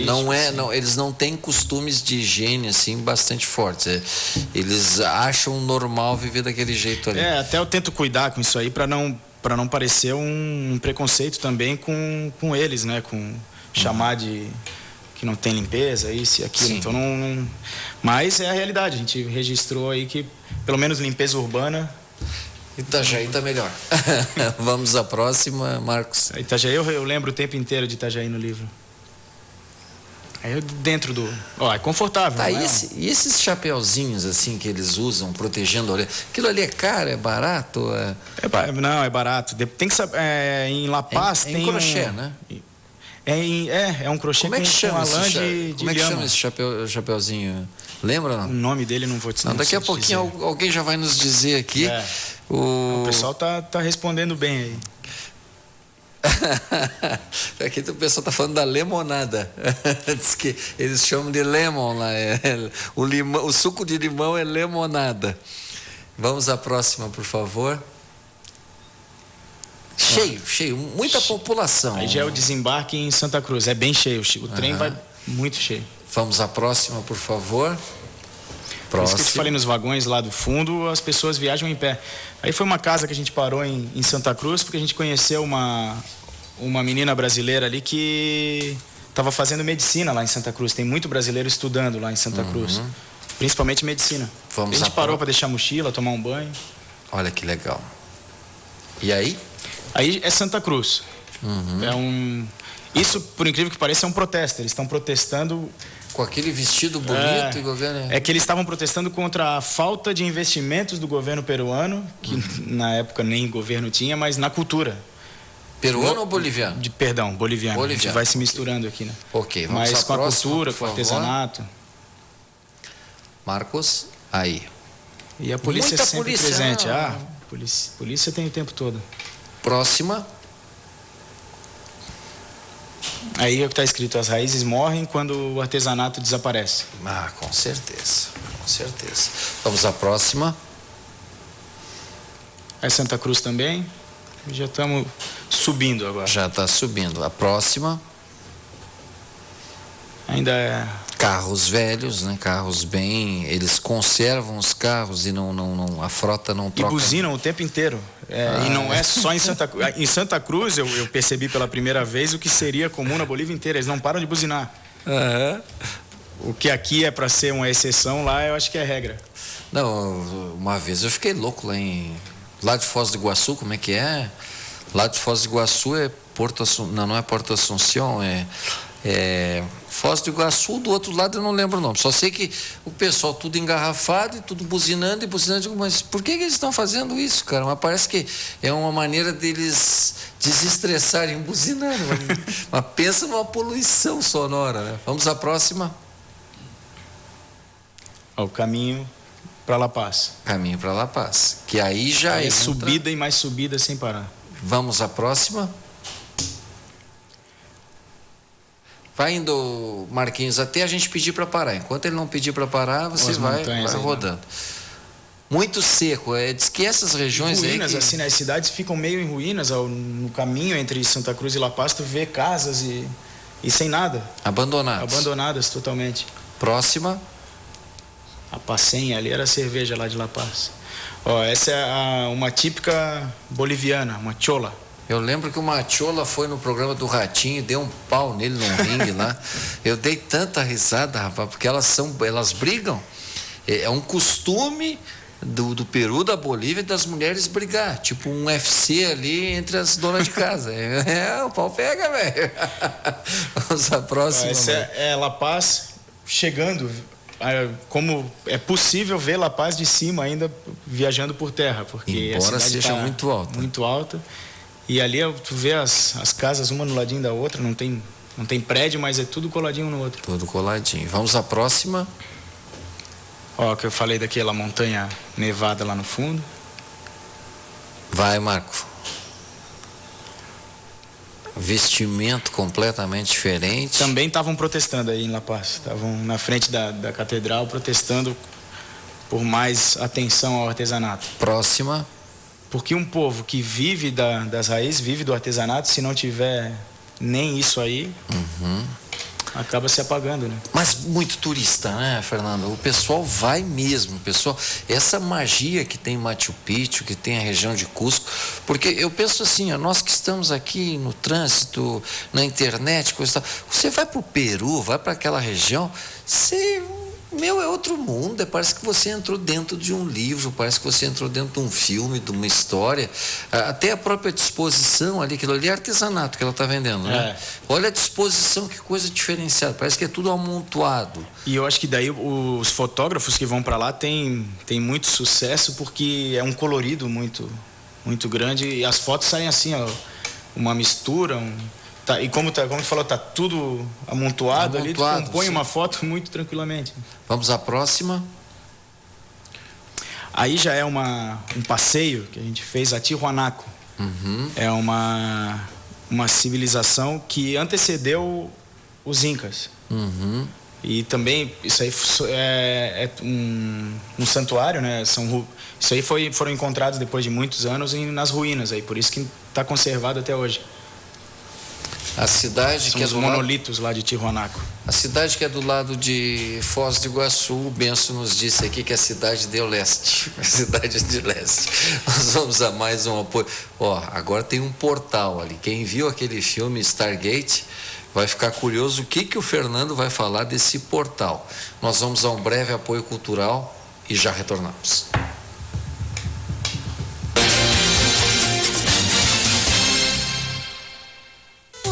Não, eles não têm costumes de higiene assim bastante fortes. Eles acham normal viver daquele jeito ali. Até eu tento cuidar com isso aí para não parecer um preconceito também com eles, né? Com chamar de que não tem limpeza, isso e aquilo. Sim. Então não. Mas é a realidade. A gente registrou aí que pelo menos limpeza urbana. Itajaí tá melhor. Vamos à próxima, Marcos. Itajaí, eu lembro o tempo inteiro de Itajaí no livro. Aí dentro do... é confortável. Tá, e esses chapeuzinhos assim que eles usam, protegendo a orelha, aquilo ali é caro, é barato? Não, é barato. Tem que saber, em La Paz tem crochê, né? É um crochê com lã de Como é que chama esse chapeuzinho? Lembra não? O nome dele não vou te dizer. Não, daqui a pouquinho alguém já vai nos dizer aqui. O pessoal tá respondendo bem aí. Aqui o pessoal tá falando da limonada. Diz que eles chamam de lemon lá. O suco de limão é limonada. Vamos à próxima, por favor. Cheio, muita população. Aí já é o desembarque em Santa Cruz, é bem cheio. O trem vai muito cheio. Vamos à próxima, por favor. Por isso que eu te falei, nos vagões lá do fundo, as pessoas viajam em pé. Aí foi uma casa que a gente parou em Santa Cruz, porque a gente conheceu uma menina brasileira ali que estava fazendo medicina lá em Santa Cruz. Tem muito brasileiro estudando lá em Santa Cruz, principalmente medicina. A gente parou para deixar a mochila, tomar um banho. Olha que legal. E aí? Aí é Santa Cruz. Isso, por incrível que pareça, é um protesto. Eles estão protestando... Com aquele vestido bonito e governo... É que eles estavam protestando contra a falta de investimentos do governo peruano, que na época nem governo tinha, mas na cultura. Peruano ou boliviano? Perdão, boliviano. A gente vai se misturando aqui, né? Ok, vamos mas com a cultura, com o artesanato. Marcos, aí. E a polícia é sempre presente. Polícia tem o tempo todo. Próxima. Aí é o que está escrito: as raízes morrem quando o artesanato desaparece. Com certeza. Vamos à próxima. É Santa Cruz também. Já estamos subindo agora. Já está subindo. A próxima. Ainda é... Carros velhos, né? Carros bem... Eles conservam os carros e a frota não troca. E buzinam o tempo inteiro. E não é só em Santa Cruz. Em Santa Cruz eu percebi pela primeira vez o que seria comum na Bolívia inteira. Eles não param de buzinar. O que aqui é para ser uma exceção, lá eu acho que é regra. Não, uma vez eu fiquei louco lá de Foz do Iguaçu, como é que é? Lá de Foz do Iguaçu é Porto Assunção, não é Porto Assunção, é Foz do Iguaçu, do outro lado eu não lembro o nome. Só sei que o pessoal tudo engarrafado e tudo buzinando. Digo, mas por que eles estão fazendo isso, cara? Mas parece que é uma maneira deles desestressarem buzinando. Mas pensa numa poluição sonora, né? Vamos à próxima. O caminho para La Paz. Caminho para La Paz. Que aí já é subida e mais subida sem parar. Vamos à próxima. Vai indo, Marquinhos, até a gente pedir para parar. Enquanto ele não pedir para parar, você vai rodando. Muito seco. Diz que essas regiões ruínas, aí... assim, né? As cidades ficam meio em ruínas. No caminho entre Santa Cruz e La Paz, tu vê casas e sem nada. Abandonadas totalmente. Próxima. A Pacenha ali era a cerveja lá de La Paz. Essa é uma típica boliviana, uma chola. Eu lembro que uma chola foi no programa do Ratinho e deu um pau nele no ringue lá. Eu dei tanta risada, rapaz, porque elas brigam. É um costume do Peru, da Bolívia e das mulheres brigar. Tipo um UFC ali entre as donas de casa. O pau pega, velho. Vamos à próxima. Essa é La Paz chegando. Como é possível ver La Paz de cima ainda viajando por terra, porque embora a cidade seja muito alta. Muito alta. E ali tu vê as casas uma no ladinho da outra, não tem prédio, mas é tudo coladinho um no outro. Tudo coladinho. Vamos à próxima. Ó, que eu falei daquela montanha nevada lá no fundo. Vai, Marco. Vestimento completamente diferente. Também estavam protestando aí em La Paz. Estavam na frente da catedral protestando por mais atenção ao artesanato. Próxima. Porque um povo que vive das raízes, vive do artesanato, se não tiver nem isso aí, acaba se apagando, né? Mas muito turista, né, Fernando? O pessoal vai mesmo, pessoal. Essa magia que tem Machu Picchu, que tem a região de Cusco, porque eu penso assim, nós que estamos aqui no trânsito, na internet, coisa e tal, você vai para o Peru, vai para aquela região, é outro mundo, parece que você entrou dentro de um livro, parece que você entrou dentro de um filme, de uma história, até a própria disposição ali, aquilo ali é artesanato que ela está vendendo, né? Olha a disposição, que coisa diferenciada, parece que é tudo amontoado. E eu acho que daí os fotógrafos que vão para lá têm muito sucesso, porque é um colorido muito, muito grande, e as fotos saem assim, ó, uma mistura, e como tu falou, tá tudo amontoado ali, tu compõe uma foto muito tranquilamente. Vamos à próxima. Aí já é um passeio que a gente fez a Tiwanaku. É uma civilização que antecedeu os Incas. E também isso aí é um santuário, né? Isso aí foram encontrados depois de muitos anos nas ruínas aí, por isso que está conservado até hoje. A cidade São que é os do monolitos lá de Tiwanaku. A cidade que é do lado de Foz do Iguaçu, o Benço nos disse aqui que é a cidade de Leste. A cidade de Leste. Nós vamos a mais um apoio. Agora tem um portal ali. Quem viu aquele filme Stargate vai ficar curioso o que o Fernando vai falar desse portal. Nós vamos a um breve apoio cultural e já retornamos.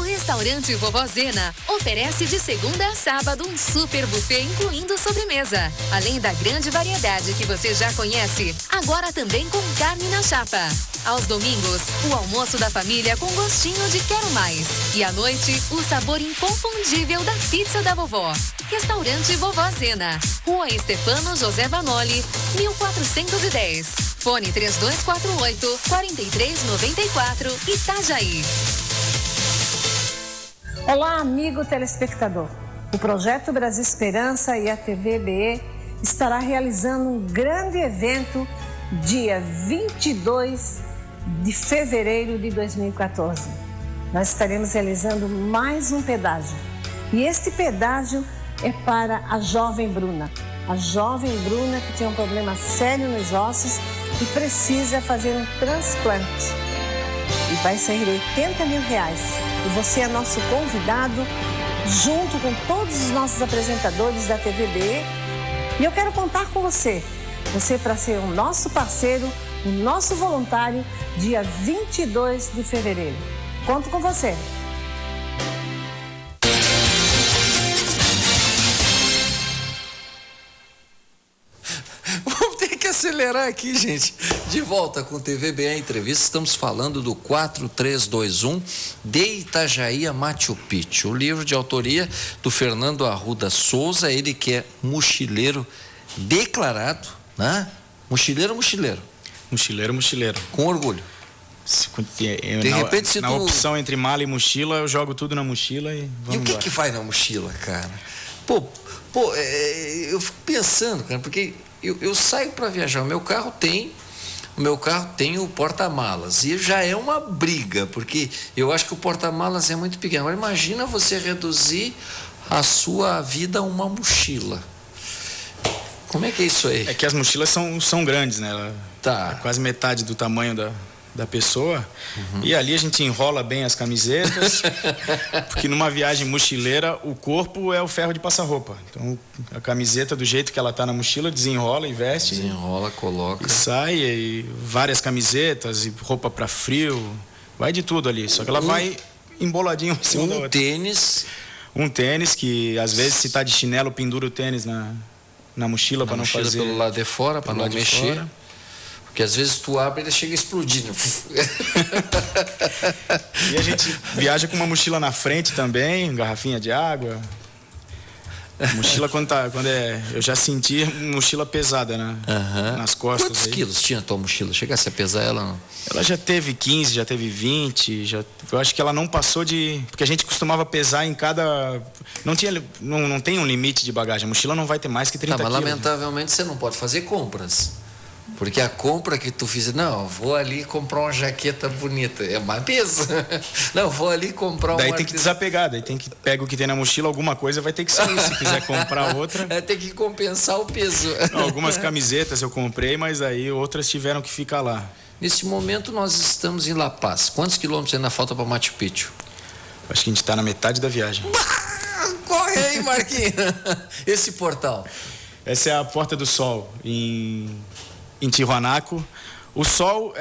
Restaurante Vovó Zena oferece de segunda a sábado um super buffet incluindo sobremesa. Além da grande variedade que você já conhece, agora também com carne na chapa. Aos domingos, o almoço da família com gostinho de quero mais. E à noite, o sabor inconfundível da pizza da vovó. Restaurante Vovó Zena, Rua Estefano José Vanoli, 1410. Fone 3248-4394, Itajaí. Olá, amigo telespectador. O Projeto Brasil Esperança e a TVBE estará realizando um grande evento dia 22 de fevereiro de 2014. Nós estaremos realizando mais um pedágio. E este pedágio é para a jovem Bruna. A jovem Bruna que tem um problema sério nos ossos e precisa fazer um transplante. E vai sair R$80 mil. E você é nosso convidado, junto com todos os nossos apresentadores da TVB. E eu quero contar com você. Você para ser o nosso parceiro, o nosso voluntário, dia 22 de fevereiro. Conto com você. Acelerar aqui, gente. De volta com o TVBE Entrevista. Estamos falando do 4321 de Itajaí a Machu Picchu. O livro de autoria do Fernando Arruda Souza, ele que é mochileiro declarado, né? Mochileiro. Mochileiro. Com orgulho. De repente, se na opção entre mala e mochila, eu jogo tudo na mochila e vamos. E o que vai na mochila, cara? Eu fico pensando, cara, porque eu saio para viajar, o meu carro tem o porta-malas e já é uma briga, porque eu acho que o porta-malas é muito pequeno. Agora imagina você reduzir a sua vida a uma mochila. Como é que é isso aí? É que as mochilas são grandes, né? Tá. É quase metade do tamanho da pessoa. E ali a gente enrola bem as camisetas, porque numa viagem mochileira o corpo é o ferro de passar roupa. Então a camiseta do jeito que ela tá na mochila, desenrola e veste. Desenrola, coloca. E sai, e várias camisetas e roupa para frio, vai de tudo ali. Só que ela vai emboladinho em cima da outra. Um tênis que às vezes se tá de chinelo pendura o tênis na mochila para não fazer pelo lado de fora, para não mexer. Porque às vezes tu abre e ele chega explodindo. E a gente viaja com uma mochila na frente também, garrafinha de água. Mochila eu já senti mochila pesada, né? Nas costas. Quantos aí. quilos tinha a tua mochila? Chegasse a pesar ela? Não? Ela já teve 15, já teve 20, eu acho que ela não passou porque a gente costumava pesar em cada... Não tem um limite de bagagem, a mochila não vai ter mais que 30 mas quilos. Lamentavelmente você não pode fazer compras. Porque a compra que tu fizer, não, vou ali comprar uma jaqueta bonita, é mais peso. Não, vou ali comprar uma... Daí tem que desapegar, pega o que tem na mochila, alguma coisa vai ter que sair, se quiser comprar outra. Tem que compensar o peso. Não, algumas camisetas eu comprei, mas aí outras tiveram que ficar lá. Nesse momento nós estamos em La Paz. Quantos quilômetros ainda falta para Machu Picchu? Acho que a gente está na metade da viagem. Corre aí, Marquinhos. Esse portal. Essa é a Porta do Sol, em Tiwanaku. O Sol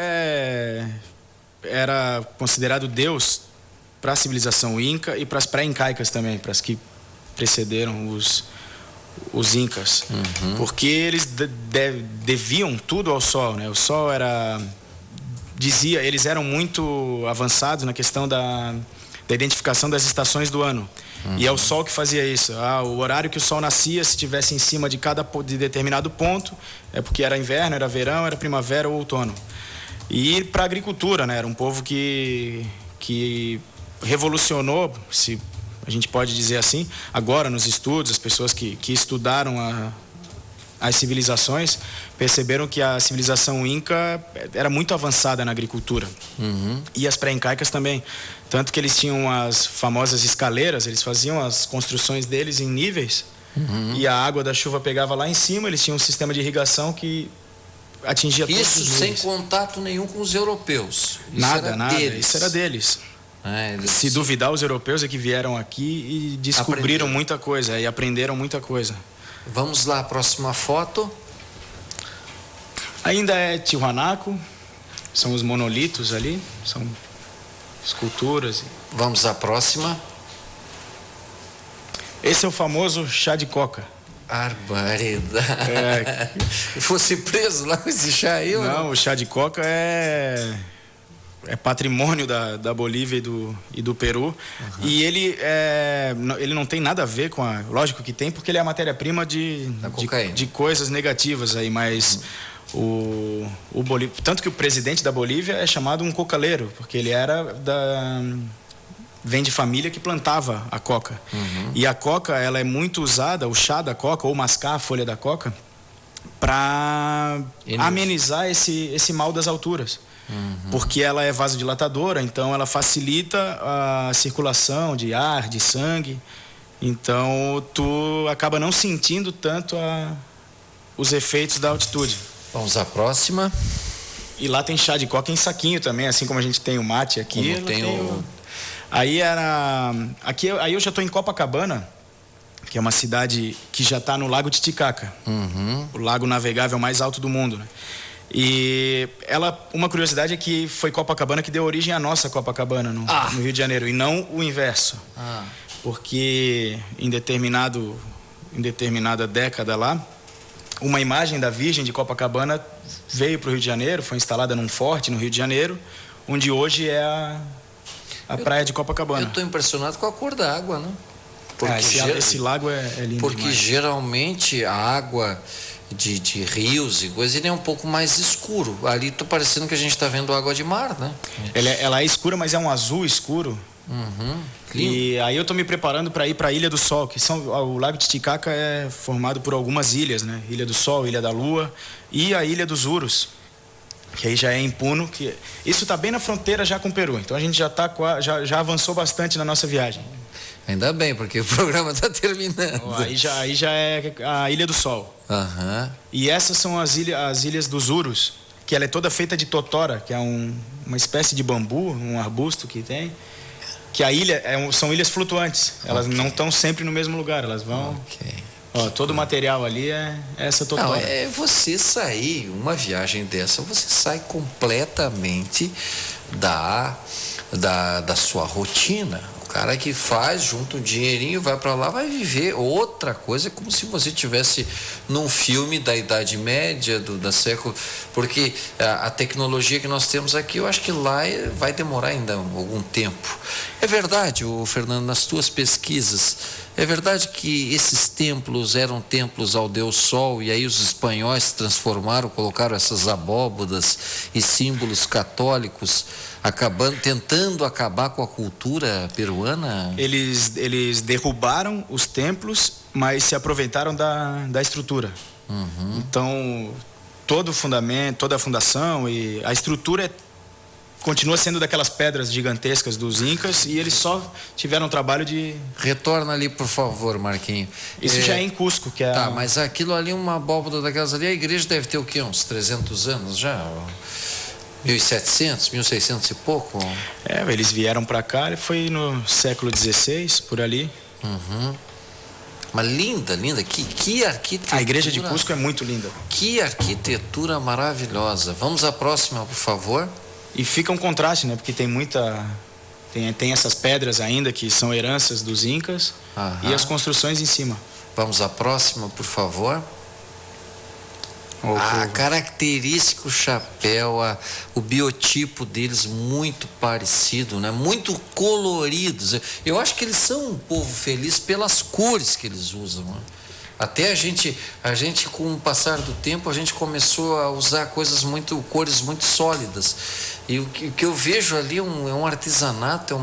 era considerado Deus para a civilização Inca e para as pré-incaicas também, para as que precederam os Incas. Porque eles deviam tudo ao Sol, né? O Sol eles eram muito avançados na questão da identificação das estações do ano. E é o Sol que fazia isso. O horário que o Sol nascia, se estivesse em cima de determinado ponto, é porque era inverno, era verão, era primavera ou outono. E para a agricultura, né? Era um povo que revolucionou, se a gente pode dizer assim, agora nos estudos, as pessoas que estudaram as civilizações perceberam que a civilização Inca era muito avançada na agricultura. E as pré-incaicas também. Tanto que eles tinham as famosas escaleiras, eles faziam as construções deles em níveis, e a água da chuva pegava lá em cima, eles tinham um sistema de irrigação que atingia todos os níveis. Isso sem contato nenhum com os europeus. Nada. Isso era deles. Se duvidar, os europeus é que vieram aqui e descobriram muita coisa e aprenderam muita coisa. Vamos lá, próxima foto. Ainda é Tiwanaku, são os monolitos ali, são esculturas. Vamos à próxima. Esse é o famoso chá de coca. Barbaridade. Fosse preso lá com esse chá aí? Não, o chá de coca é patrimônio da Bolívia e do Peru. E ele não tem nada a ver com lógico que tem, porque ele é a matéria-prima de coisas negativas aí, mas tanto que o presidente da Bolívia é chamado um cocaleiro, porque ele vem de família que plantava a coca. E a coca, ela é muito usada, o chá da coca, ou mascar a folha da coca, para amenizar esse mal das alturas. Porque ela é vasodilatadora, então ela facilita a circulação de ar, de sangue. Então tu acaba não sentindo tanto os efeitos da altitude. Vamos à próxima. E lá tem chá de coca em saquinho também, assim como a gente tem o mate aqui. Aí eu já estou em Copacabana, que é uma cidade que já está no Lago Titicaca, o lago navegável mais alto do mundo, né? E uma curiosidade é que foi Copacabana que deu origem à nossa Copacabana no Rio de Janeiro, e não o inverso. Porque em determinada década lá, uma imagem da Virgem de Copacabana veio para o Rio de Janeiro, foi instalada num forte no Rio de Janeiro, onde hoje é a praia de Copacabana. Eu estou impressionado com a cor da água, né? Esse lago é lindo porque demais. Geralmente a água de rios e coisas, ele é um pouco mais escuro. Ali tá parecendo que a gente está vendo água de mar, né? Ela é escura, mas é um azul escuro. E aí eu estou me preparando para ir para a Ilha do Sol, o Lago Titicaca é formado por algumas ilhas, né? Ilha do Sol, Ilha da Lua e a Ilha dos Urus, que aí já é em Puno, isso está bem na fronteira já com o Peru. Então a gente já avançou bastante na nossa viagem. Ainda bem, porque o programa está terminando. Aí já é a Ilha do Sol. E essas são as ilhas dos Urus, que ela é toda feita de totora, que é uma espécie de bambu, um arbusto que tem. Que a ilha são ilhas flutuantes. Elas não estão sempre no mesmo lugar, elas vão... todo o material ali é essa totora. Não, você sair, uma viagem dessa, você sai completamente da sua rotina. O cara que faz, junta um dinheirinho, vai para lá, vai viver outra coisa, é como se você estivesse num filme da Idade Média, da século, porque a tecnologia que nós temos aqui, eu acho que lá vai demorar ainda algum tempo. É verdade, Fernando, nas tuas pesquisas, É verdade que esses templos eram templos ao Deus Sol e aí os espanhóis transformaram, colocaram essas abóbodas e símbolos católicos, tentando acabar com a cultura peruana? Eles derrubaram os templos, mas se aproveitaram da estrutura. Então, todo o fundamento, toda a fundação e a estrutura continua sendo daquelas pedras gigantescas dos Incas e eles só tiveram o trabalho de... Retorna ali, por favor, Marquinho. Isso já é em Cusco, que é... Tá, mas aquilo ali, uma abóboda daquelas ali, a igreja deve ter o quê? Uns 300 anos já? 1700, 1600 e pouco? Eles vieram para cá, foi no século XVI, por ali. Mas linda, que arquitetura. A igreja de Cusco é muito linda. Que arquitetura maravilhosa. Vamos à próxima, por favor. E fica um contraste, né? Porque tem essas pedras ainda que são heranças dos Incas e as construções em cima. Vamos à próxima, por favor. Característico chapéu, o biotipo deles muito parecido, né? Muito coloridos. Eu acho que eles são um povo feliz pelas cores que eles usam, né? Até a gente com o passar do tempo, a gente começou a usar cores muito sólidas. E o que eu vejo ali é um artesanato,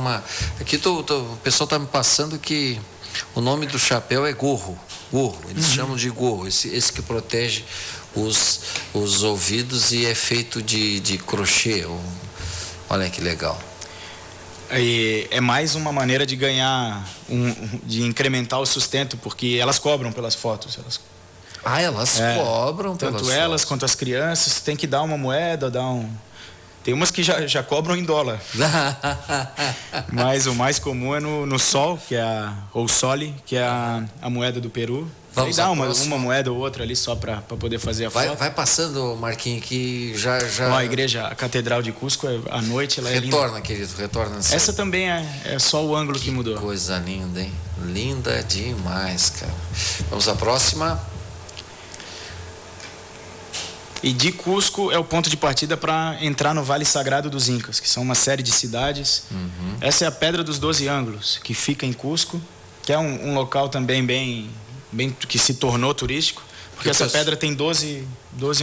aqui o pessoal está me passando que o nome do chapéu é gorro. Eles chamam de gorro, esse que protege os ouvidos e é feito de crochê. Olha que legal. E é mais uma maneira de ganhar, de incrementar o sustento, porque elas cobram pelas fotos. Elas cobram pelas fotos. Tanto elas quanto as crianças, tem que dar uma moeda, Tem umas que já cobram em dólar. Mas o mais comum é no sol, ou sole, que é a moeda do Peru. Aí dá uma moeda ou outra ali só para poder fazer a foto. Vai passando, Marquinhos, que já... A igreja, a Catedral de Cusco, à noite ela é linda. Retorna, querido, retorna. Essa também é só o ângulo que mudou. Coisa linda, hein? Linda demais, cara. Vamos à próxima. E de Cusco é o ponto de partida para entrar no Vale Sagrado dos Incas, que são uma série de cidades. Essa é a Pedra dos 12 Ângulos, que fica em Cusco, que é um local também bem que se tornou turístico, porque essa pedra tem 12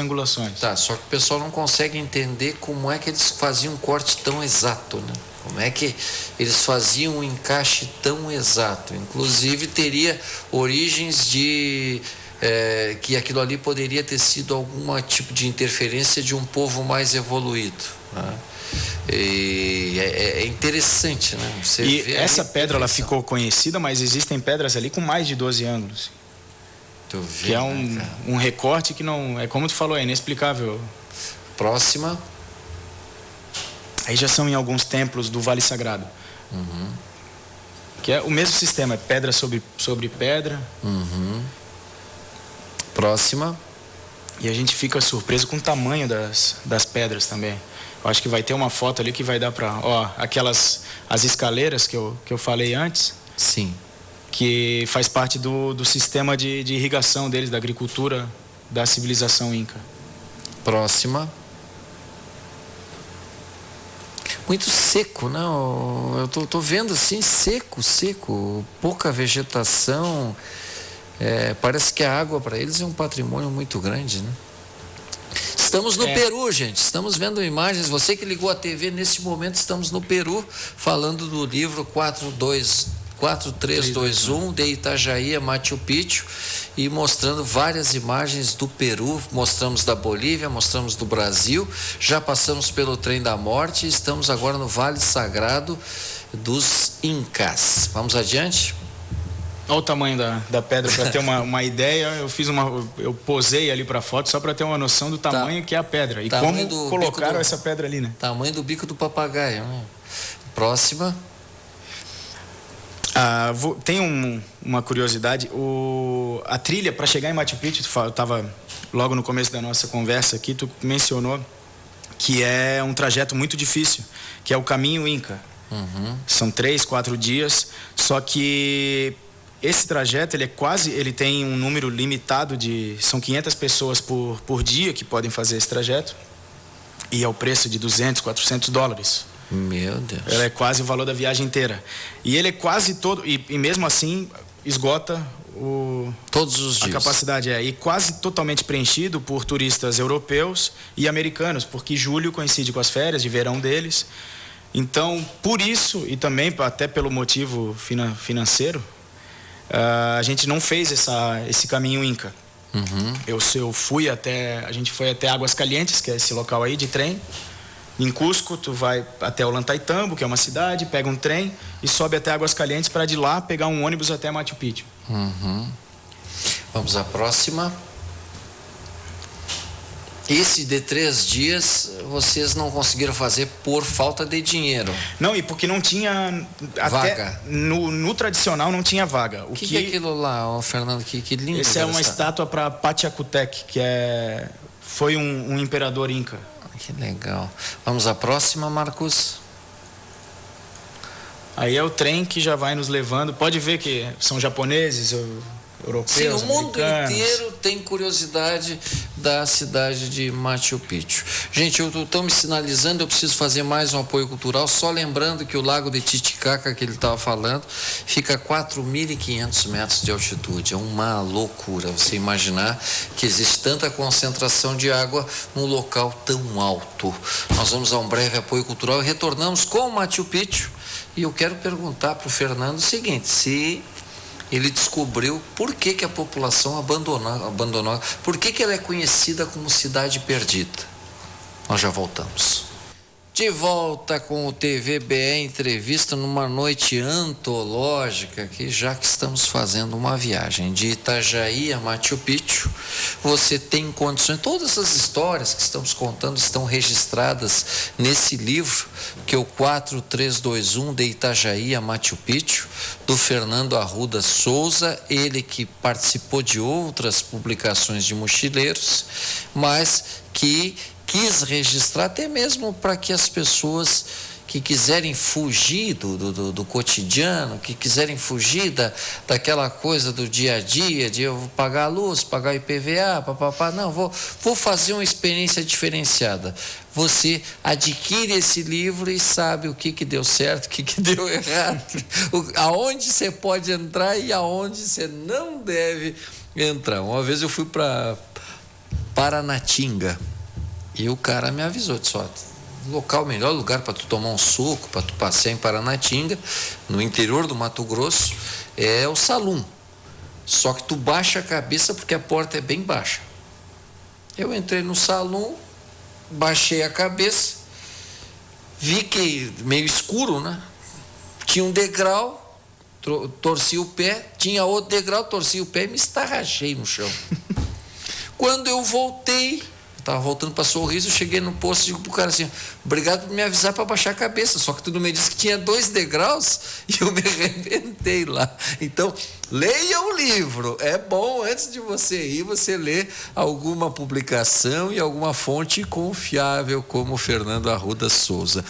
angulações. Tá, só que o pessoal não consegue entender como é que eles faziam um corte tão exato, né? Como é que eles faziam um encaixe tão exato? Inclusive teria origens de... que aquilo ali poderia ter sido algum tipo de interferência de um povo mais evoluído, né? E é interessante, né? Essa pedra ela ficou conhecida, mas existem pedras ali com mais de 12 ângulos. Que é um recorte que não... É como tu falou, é inexplicável. Próxima. Aí já são em alguns templos do Vale Sagrado. Que é o mesmo sistema, é pedra sobre pedra. Próxima. E a gente fica surpreso com o tamanho das pedras também. Eu acho que vai ter uma foto ali que vai dar para... as escaleiras que eu falei antes. Sim. Que faz parte do sistema de irrigação deles, da agricultura, da civilização Inca. Próxima. Muito seco, não? Eu tô vendo assim, seco, pouca vegetação. Parece que a água para eles é um patrimônio muito grande, né? Estamos no Peru, gente. Estamos vendo imagens. Você que ligou a TV nesse momento, estamos no Peru, falando do livro 4321 de Itajaí a Machu Picchu e mostrando várias imagens do Peru. Mostramos da Bolívia, mostramos do Brasil. Já passamos pelo Trem da Morte e estamos agora no Vale Sagrado dos Incas. Vamos adiante? Olha o tamanho da pedra, para ter uma ideia. Eu posei ali para foto só para ter uma noção do tamanho que é a pedra e como colocaram essa pedra ali, né? Tamanho do bico do papagaio, né? Próxima. Tem uma curiosidade. A trilha para chegar em Machu Picchu, eu estava logo no começo da nossa conversa aqui, tu mencionou que é um trajeto muito difícil, que é o caminho Inca. São 3-4 dias, só que esse trajeto ele tem um número limitado são 500 pessoas por dia que podem fazer esse trajeto e é o preço de $200-400. Meu Deus. Ele é quase o valor da viagem inteira. E ele é quase todo, e mesmo assim esgota todos os dias. A capacidade e quase totalmente preenchido por turistas europeus e americanos, porque julho coincide com as férias de verão deles. Então, por isso, e também até pelo motivo financeiro, a gente não fez esse caminho Inca. A gente foi até Águas Calientes, que é esse local aí de trem. Em Cusco, tu vai até Ollantaytambo, que é uma cidade, pega um trem e sobe até Águas Calientes para de lá pegar um ônibus até Machu Picchu. Vamos à próxima. Esse de 3 dias vocês não conseguiram fazer por falta de dinheiro. Não, e porque não tinha vaga. No tradicional não tinha vaga. O que é aquilo lá, Fernando? Que lindo. Esse é uma estátua para Pachacutec, que foi um imperador inca. Que legal. Vamos à próxima, Marcos. Aí é o trem que já vai nos levando. Pode ver que são japoneses, europeus, sim, o mundo americanos. inteiro tem curiosidade da cidade de Machu Picchu. Gente, estão me sinalizando, eu preciso fazer mais um apoio cultural, só lembrando que o lago de Titicaca, que ele estava falando, fica a 4.500 metros de altitude. É uma loucura você imaginar que existe tanta concentração de água num local tão alto. Nós vamos a um breve apoio cultural e retornamos com Machu Picchu. E eu quero perguntar para o Fernando o seguinte: se ele descobriu por que a população abandonou, por que ela é conhecida como cidade perdida. Nós já voltamos. De volta com o TVBE Entrevista numa noite antológica, já que estamos fazendo uma viagem de Itajaí a Machu Picchu, você tem condições, todas essas histórias que estamos contando estão registradas nesse livro, que é o 4321 de Itajaí a Machu Picchu, do Fernando Arruda Souza, ele que participou de outras publicações de mochileiros, mas que quis registrar até mesmo para que as pessoas que quiserem fugir do cotidiano, que quiserem fugir daquela coisa do dia a dia, de eu vou pagar a luz, pagar IPVA, papapá, não, vou fazer uma experiência diferenciada. Você adquire esse livro e sabe o que deu certo, o que deu errado, aonde você pode entrar e aonde você não deve entrar. Uma vez eu fui para Paranatinga, e o cara me avisou, disse: ó, o melhor lugar para tu tomar um suco, para tu passear em Paranatinga, no interior do Mato Grosso, é o Salum. Só que tu baixa a cabeça porque a porta é bem baixa. Eu entrei no Salum, baixei a cabeça, vi que meio escuro, né? Tinha um degrau, torci o pé, tinha outro degrau, torci o pé e me estarrachei no chão. Quando eu voltei, estava voltando para Sorriso, eu cheguei no posto e digo pro cara assim: obrigado por me avisar para baixar a cabeça, só que tu não me disse que tinha 2 degraus e eu me arrebentei lá. Então, leia o livro, é bom antes de você ir, você ler alguma publicação e alguma fonte confiável como o Fernando Arruda Souza.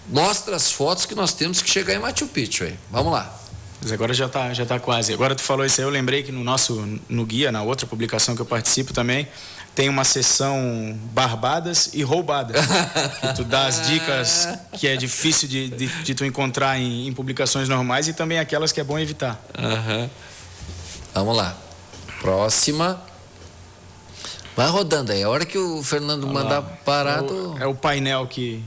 Mostra as fotos que nós temos que chegar em Machu Picchu aí. Vamos lá. Mas agora já tá quase. Agora tu falou isso aí, eu lembrei que no guia, na outra publicação que eu participo também, tem uma seção barbadas e roubadas. Que tu dá as dicas que é difícil de tu encontrar em publicações normais e também aquelas que é bom evitar. Vamos lá. Próxima. Vai rodando aí. A hora que o Fernando mandar parar... É o painel que...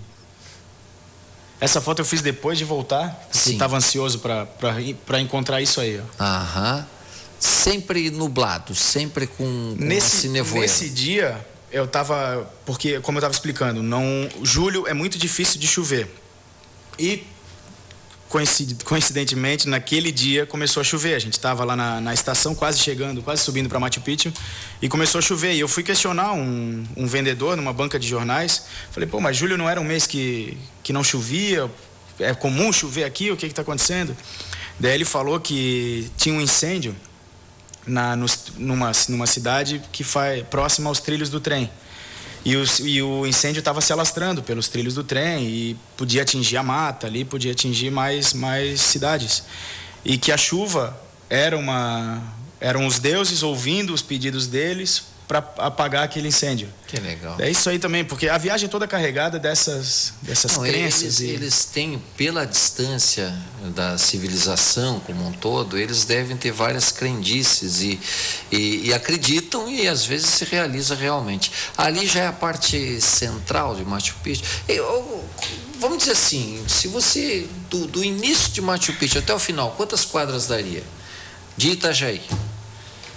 Essa foto eu fiz depois de voltar. Sim. Estava ansioso para encontrar isso aí. Ó. Sempre nublado, sempre com esse nevoeiro. Nesse dia, eu estava... Porque, como eu estava explicando, julho é muito difícil de chover. E, coincidentemente, naquele dia começou a chover. A gente estava lá na estação, quase subindo para Machu Picchu, e começou a chover. E eu fui questionar um vendedor numa banca de jornais. Falei: pô, mas julho não era um mês que não chovia? É comum chover aqui? O que está acontecendo? Daí ele falou que tinha um incêndio numa cidade que próxima aos trilhos do trem. E o incêndio estava se alastrando pelos trilhos do trem e podia atingir a mata ali, podia atingir mais cidades. E que a chuva eram os deuses ouvindo os pedidos deles para apagar aquele incêndio. Que legal. É isso aí também, porque a viagem é toda carregada dessas crenças. Eles têm, pela distância da civilização como um todo, eles devem ter várias crendices e acreditam e às vezes se realiza realmente. Ali já é a parte central de Machu Picchu. Vamos dizer assim, se você, do início de Machu Picchu até o final, quantas quadras daria? De Itajaí?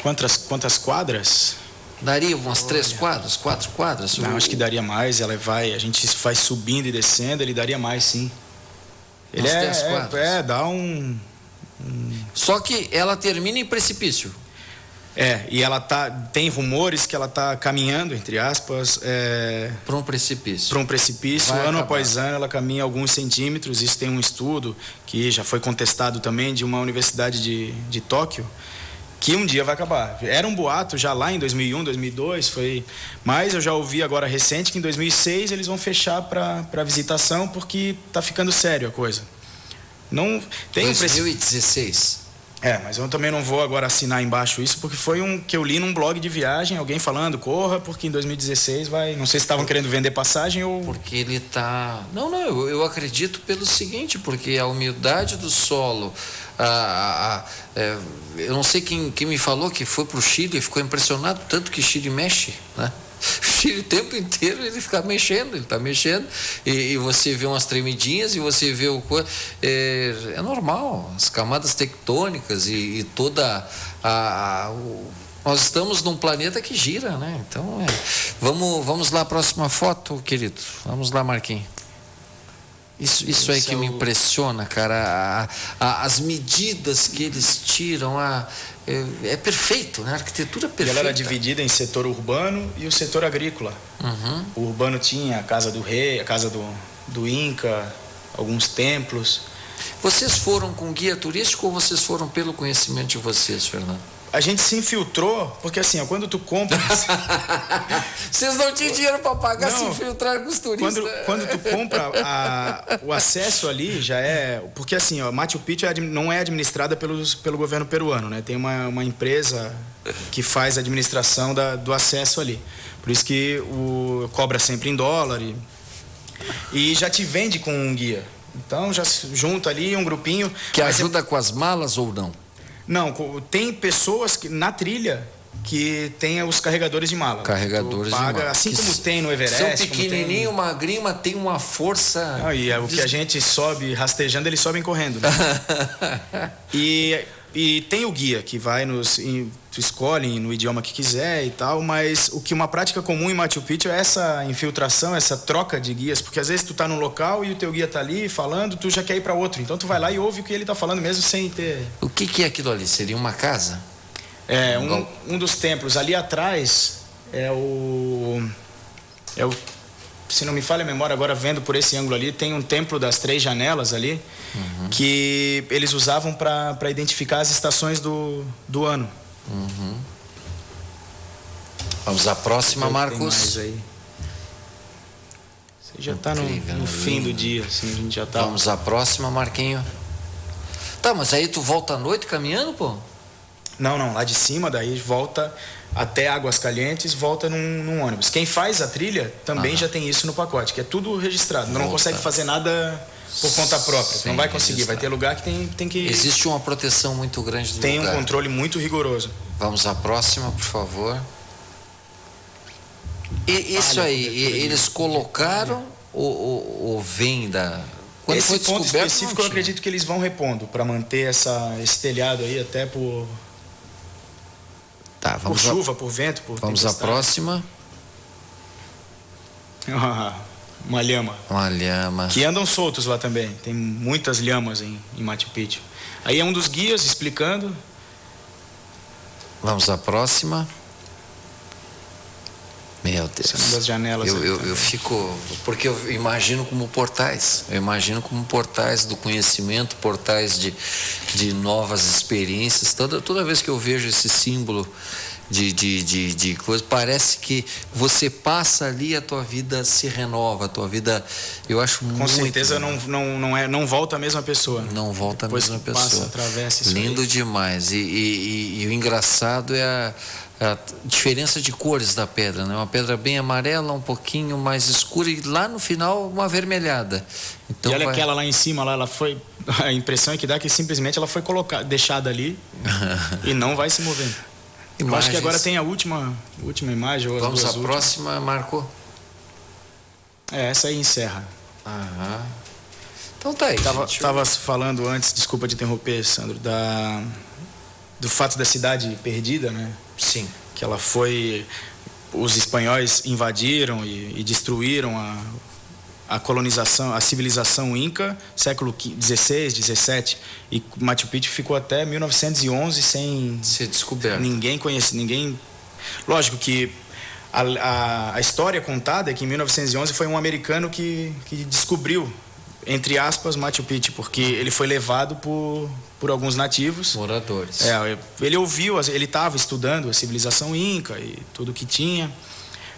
Quantas quadras? Daria umas 3 quadras, 4 quadras? Não, acho que daria mais. A gente vai subindo e descendo, ele daria mais, sim. Ele 10 quadras. Dá um... Só que ela termina em precipício. E ela tem rumores que ela está caminhando, entre aspas, para um precipício. Para um precipício. Ano após ano ela caminha alguns centímetros. Isso tem um estudo que já foi contestado também de uma universidade de Tóquio, que um dia vai acabar. Era um boato já lá em 2001, 2002, mas eu já ouvi agora recente que em 2006 eles vão fechar para visitação porque está ficando sério a coisa. Não tem 2016. Mas eu também não vou agora assinar embaixo isso, porque foi que eu li num blog de viagem, alguém falando, corra, porque em 2016 vai... Não sei se estavam querendo vender passagem ou... Porque ele está... Não, eu acredito pelo seguinte, porque a umidade do solo... eu não sei quem me falou que foi para o Chile e ficou impressionado, tanto que Chile mexe, né? O Chile o tempo inteiro ele está mexendo e você vê umas tremidinhas e você vê é normal, as camadas tectônicas e toda nós estamos num planeta que gira, né? Então vamos lá, próxima foto, querido, vamos lá, Marquinhos. Isso aí que me impressiona, cara, as medidas que eles tiram, é perfeito, né? A arquitetura é perfeita. Ela era dividida em setor urbano e o setor agrícola. Uhum. O urbano tinha a casa do rei, a casa do Inca, alguns templos. Vocês foram com guia turístico ou vocês foram pelo conhecimento de vocês, Fernando? A gente se infiltrou, porque assim, quando tu compra... Vocês não tinham dinheiro para pagar, se infiltrar com os turistas. Quando tu compra, o acesso ali já é... Porque assim, Machu Picchu não é administrada pelo governo peruano, né? Tem uma empresa que faz a administração do acesso ali. Por isso que cobra sempre em dólar e já te vende com um guia. Então já junta ali um grupinho... Que ajuda com as malas ou não? Não, tem pessoas na trilha que tem os carregadores de mala. Carregadores de mala. Assim como tem no Everest. São pequenininho, magrinho, mas tem uma força... o que a gente sobe rastejando, eles sobem correndo. Né? E tem o guia que vai tu escolhe no idioma que quiser e tal, mas uma prática comum em Machu Picchu é essa infiltração, essa troca de guias, porque às vezes tu tá num local e o teu guia tá ali falando, tu já quer ir para outro, então tu vai lá e ouve o que ele tá falando mesmo sem ter... O que é aquilo ali? Seria uma casa? Um dos templos. Ali atrás se não me falha a memória, agora vendo por esse ângulo ali, tem um templo das 3 janelas ali, que eles usavam para identificar as estações do ano. Uhum. Vamos à próxima, Marcos. Você já está no fim do dia, assim, a gente já tá... Vamos à próxima, Marquinho. Tá, mas aí tu volta à noite caminhando, pô? Não, lá de cima, daí volta até Águas Calientes, volta num ônibus. Quem faz a trilha também já tem isso no pacote, que é tudo registrado. Não consegue fazer nada por conta própria. Não vai conseguir, registrar. Vai ter lugar que tem que... Existe uma proteção muito grande do lugar. Tem um controle muito rigoroso. Vamos à próxima, por favor. Isso aí, eles colocaram ou vem da... Quando esse ponto específico eu acredito que eles vão repondo para manter esse telhado aí até por... Tá, por chuva, por vento, por Vamos à próxima. Uma lhama. Uma lhama. Que andam soltos lá também. Tem muitas lhamas em Machu Picchu. Aí é um dos guias explicando. Vamos à próxima. Meu Deus. Essa é uma das janelas. Eu fico... Porque eu imagino como portais. Eu imagino como portais do conhecimento, portais de novas experiências. Toda vez que eu vejo esse símbolo de coisa, parece que você passa ali e a tua vida se renova, a tua vida, eu acho muito... Com certeza não volta a mesma pessoa. Não volta a mesma pessoa. Passa, atravessa isso. Lindo aí. Demais. E o engraçado é a diferença de cores da pedra, né? Uma pedra bem amarela, um pouquinho mais escura e lá no final uma avermelhada. Então, e olha aquela lá em cima, lá, ela foi, a impressão é que dá que simplesmente ela foi deixada ali e não vai se mover. Eu acho que agora tem a última imagem. Ou vamos à últimas. Próxima, Marco. Essa aí encerra. Aham. Então tá aí. Tava falando antes, desculpa te interromper, Sandro, do fato da cidade perdida, né? Sim. Que ela foi... Os espanhóis invadiram e destruíram a colonização, a civilização Inca, século XVI, XVII, e Machu Picchu ficou até 1911 sem ser descoberto. Ninguém conhece, ninguém... Lógico que a história contada é que em 1911 foi um americano que descobriu, entre aspas, Machu Picchu, porque ele foi levado por alguns nativos. Moradores. Ele ouviu, ele estava estudando a civilização Inca e tudo que tinha,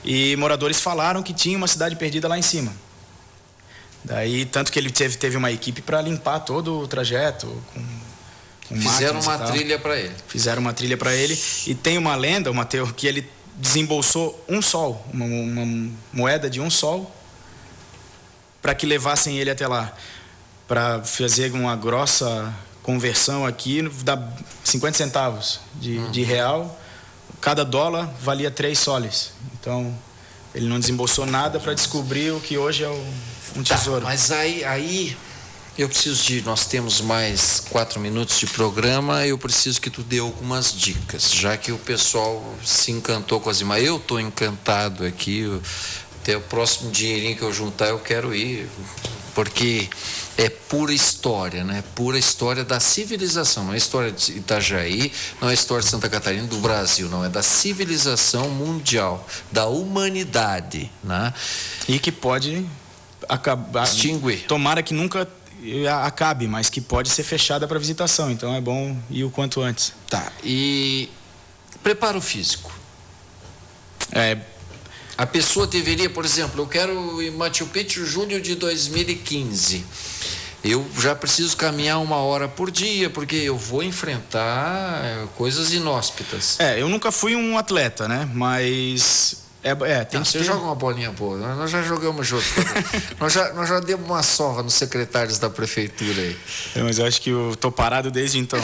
e moradores falaram que tinha uma cidade perdida lá em cima. Daí, tanto que ele teve uma equipe para limpar todo o trajeto. Fizeram uma trilha para ele. Fizeram uma trilha para ele. E tem uma lenda, Mateus, que ele desembolsou um sol, uma moeda de um sol, para que levassem ele até lá. Para fazer uma grossa conversão aqui, dá 50 centavos de real. Cada dólar valia 3 soles. Então, ele não desembolsou nada para descobrir o que hoje é um tesouro. Mas aí eu preciso nós temos mais 4 minutos de programa, eu preciso que tu dê algumas dicas, já que o pessoal se encantou com as imagens. Eu estou encantado aqui, até o próximo dinheirinho que eu juntar eu quero ir, porque é pura história, né? Pura história da civilização, não é história de Itajaí, não é história de Santa Catarina, do Brasil, não, é da civilização mundial, da humanidade, né? E que pode acabar, extinguir. Tomara que nunca acabe, mas que pode ser fechada para visitação, então é bom ir o quanto antes. Tá, e preparo físico. A pessoa deveria, por exemplo, eu quero ir em Machu Picchu julho de 2015. Eu já preciso caminhar 1 hora por dia, porque eu vou enfrentar coisas inóspitas. Eu nunca fui um atleta, né? Mas tem que você joga uma bolinha boa. Nós já jogamos junto. nós já demos uma sova nos secretários da prefeitura aí. Mas eu acho que eu tô parado desde então.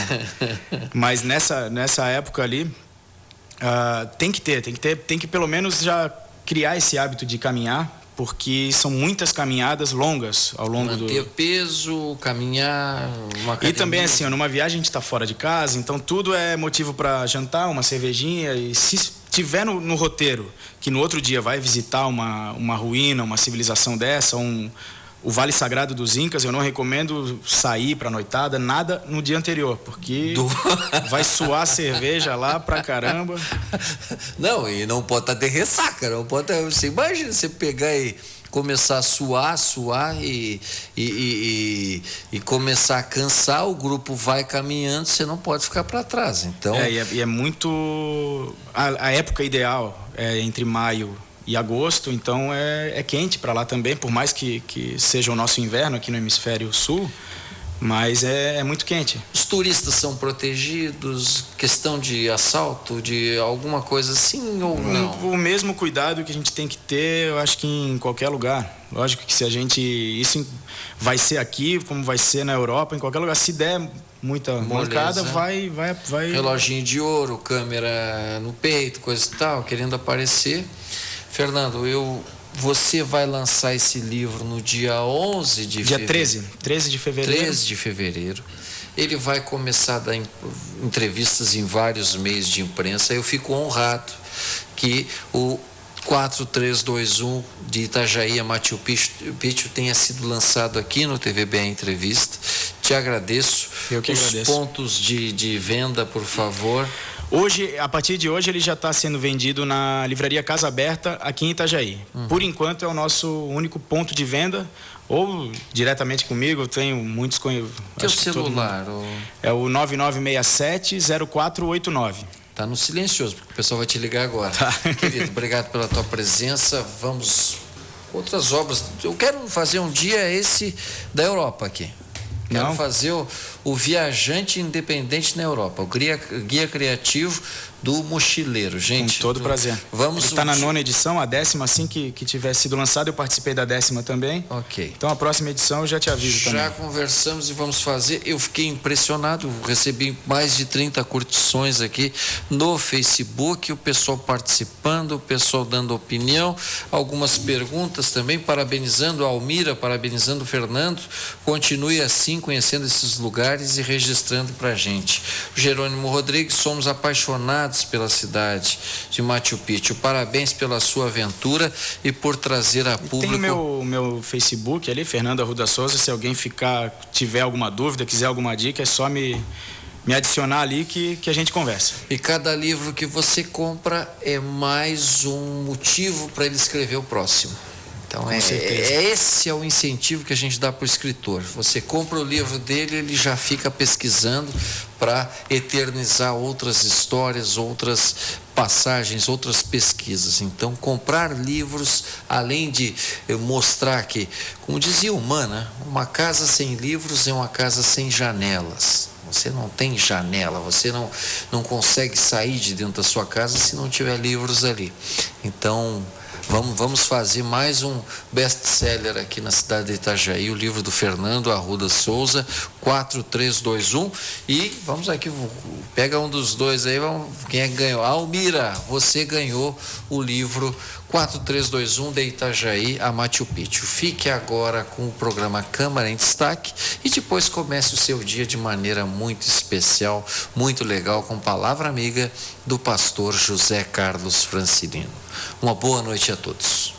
Mas nessa época ali, tem que pelo menos já criar esse hábito de caminhar, porque são muitas caminhadas longas ao longo do... Manter peso, caminhar, uma academia. E também assim, numa viagem a gente está fora de casa, então tudo é motivo para jantar, uma cervejinha, e se tiver no roteiro que no outro dia vai visitar uma ruína, uma civilização dessa, o Vale Sagrado dos Incas, eu não recomendo sair para noitada, nada no dia anterior, porque vai suar cerveja lá pra caramba. Não, e não pode estar de ressaca, não pode. Você imagina você pegar e começar a suar e começar a cansar, o grupo vai caminhando, você não pode ficar para trás. Então e é muito a época ideal é entre maio e agosto, então é quente para lá também, por mais que seja o nosso inverno aqui no hemisfério sul, mas é muito quente. Os turistas são protegidos, questão de assalto, de alguma coisa assim ou não? O mesmo cuidado que a gente tem que ter, eu acho que em qualquer lugar. Lógico que isso vai ser aqui, como vai ser na Europa, em qualquer lugar, se der muita mancada, vai. Reloginho de ouro, câmera no peito, coisa e tal, querendo aparecer. Fernando, você vai lançar esse livro no dia 11 de fevereiro. Dia 13 de fevereiro. 13 de fevereiro. Ele vai começar a dar entrevistas em vários meios de imprensa. Eu fico honrado que o 4321 de Itajaí a Machu Picchu tenha sido lançado aqui no TVBA Entrevista. Te agradeço. Eu que agradeço. Os pontos de venda, por favor. Hoje, a partir de hoje, ele já está sendo vendido na livraria Casa Aberta, aqui em Itajaí. Por enquanto, é o nosso único ponto de venda, ou diretamente comigo, eu tenho muitos... Teu celular? É o 9967-0489. Tá no silencioso, porque o pessoal vai te ligar agora. Tá. Querido, obrigado pela tua presença. Vamos... Outras obras. Eu quero fazer um dia esse da Europa aqui. Quero fazer o viajante independente na Europa, o guia criativo do mochileiro, gente. Com todo prazer. Vamos. Está na 9ª edição, a 10ª, assim que tiver sido lançado, eu participei da 10ª também. Ok. Então a próxima edição eu já te aviso também. Já conversamos e vamos fazer. Eu fiquei impressionado, recebi mais de 30 curtições aqui no Facebook, o pessoal participando, o pessoal dando opinião, algumas perguntas também, parabenizando a Almira, parabenizando o Fernando. Continue assim, conhecendo esses lugares e registrando pra gente. Jerônimo Rodrigues, somos apaixonados pela cidade de Machu Picchu. Parabéns pela sua aventura e por trazer a público. Tem o meu Facebook ali, Fernando Arruda Souza. Se alguém tiver alguma dúvida, quiser alguma dica, é só me adicionar ali que a gente conversa. E cada livro que você compra é mais um motivo para ele escrever o próximo. Então, esse é o incentivo que a gente dá para o escritor. Você compra o livro dele, ele já fica pesquisando para eternizar outras histórias, outras passagens, outras pesquisas. Então, comprar livros, além de mostrar que, como dizia o Mann, uma casa sem livros é uma casa sem janelas. Você não tem janela, você não consegue sair de dentro da sua casa se não tiver livros ali. Então, vamos fazer mais um best-seller aqui na cidade de Itajaí, o livro do Fernando Arruda Souza, 4321. E vamos aqui, pega um dos dois aí, quem é que ganhou? Almira, você ganhou o livro 4321 de Itajaí a Machu Picchu. Fique agora com o programa Câmara em Destaque e depois comece o seu dia de maneira muito especial, muito legal, com palavra amiga do pastor José Carlos Francilino. Uma boa noite a todos.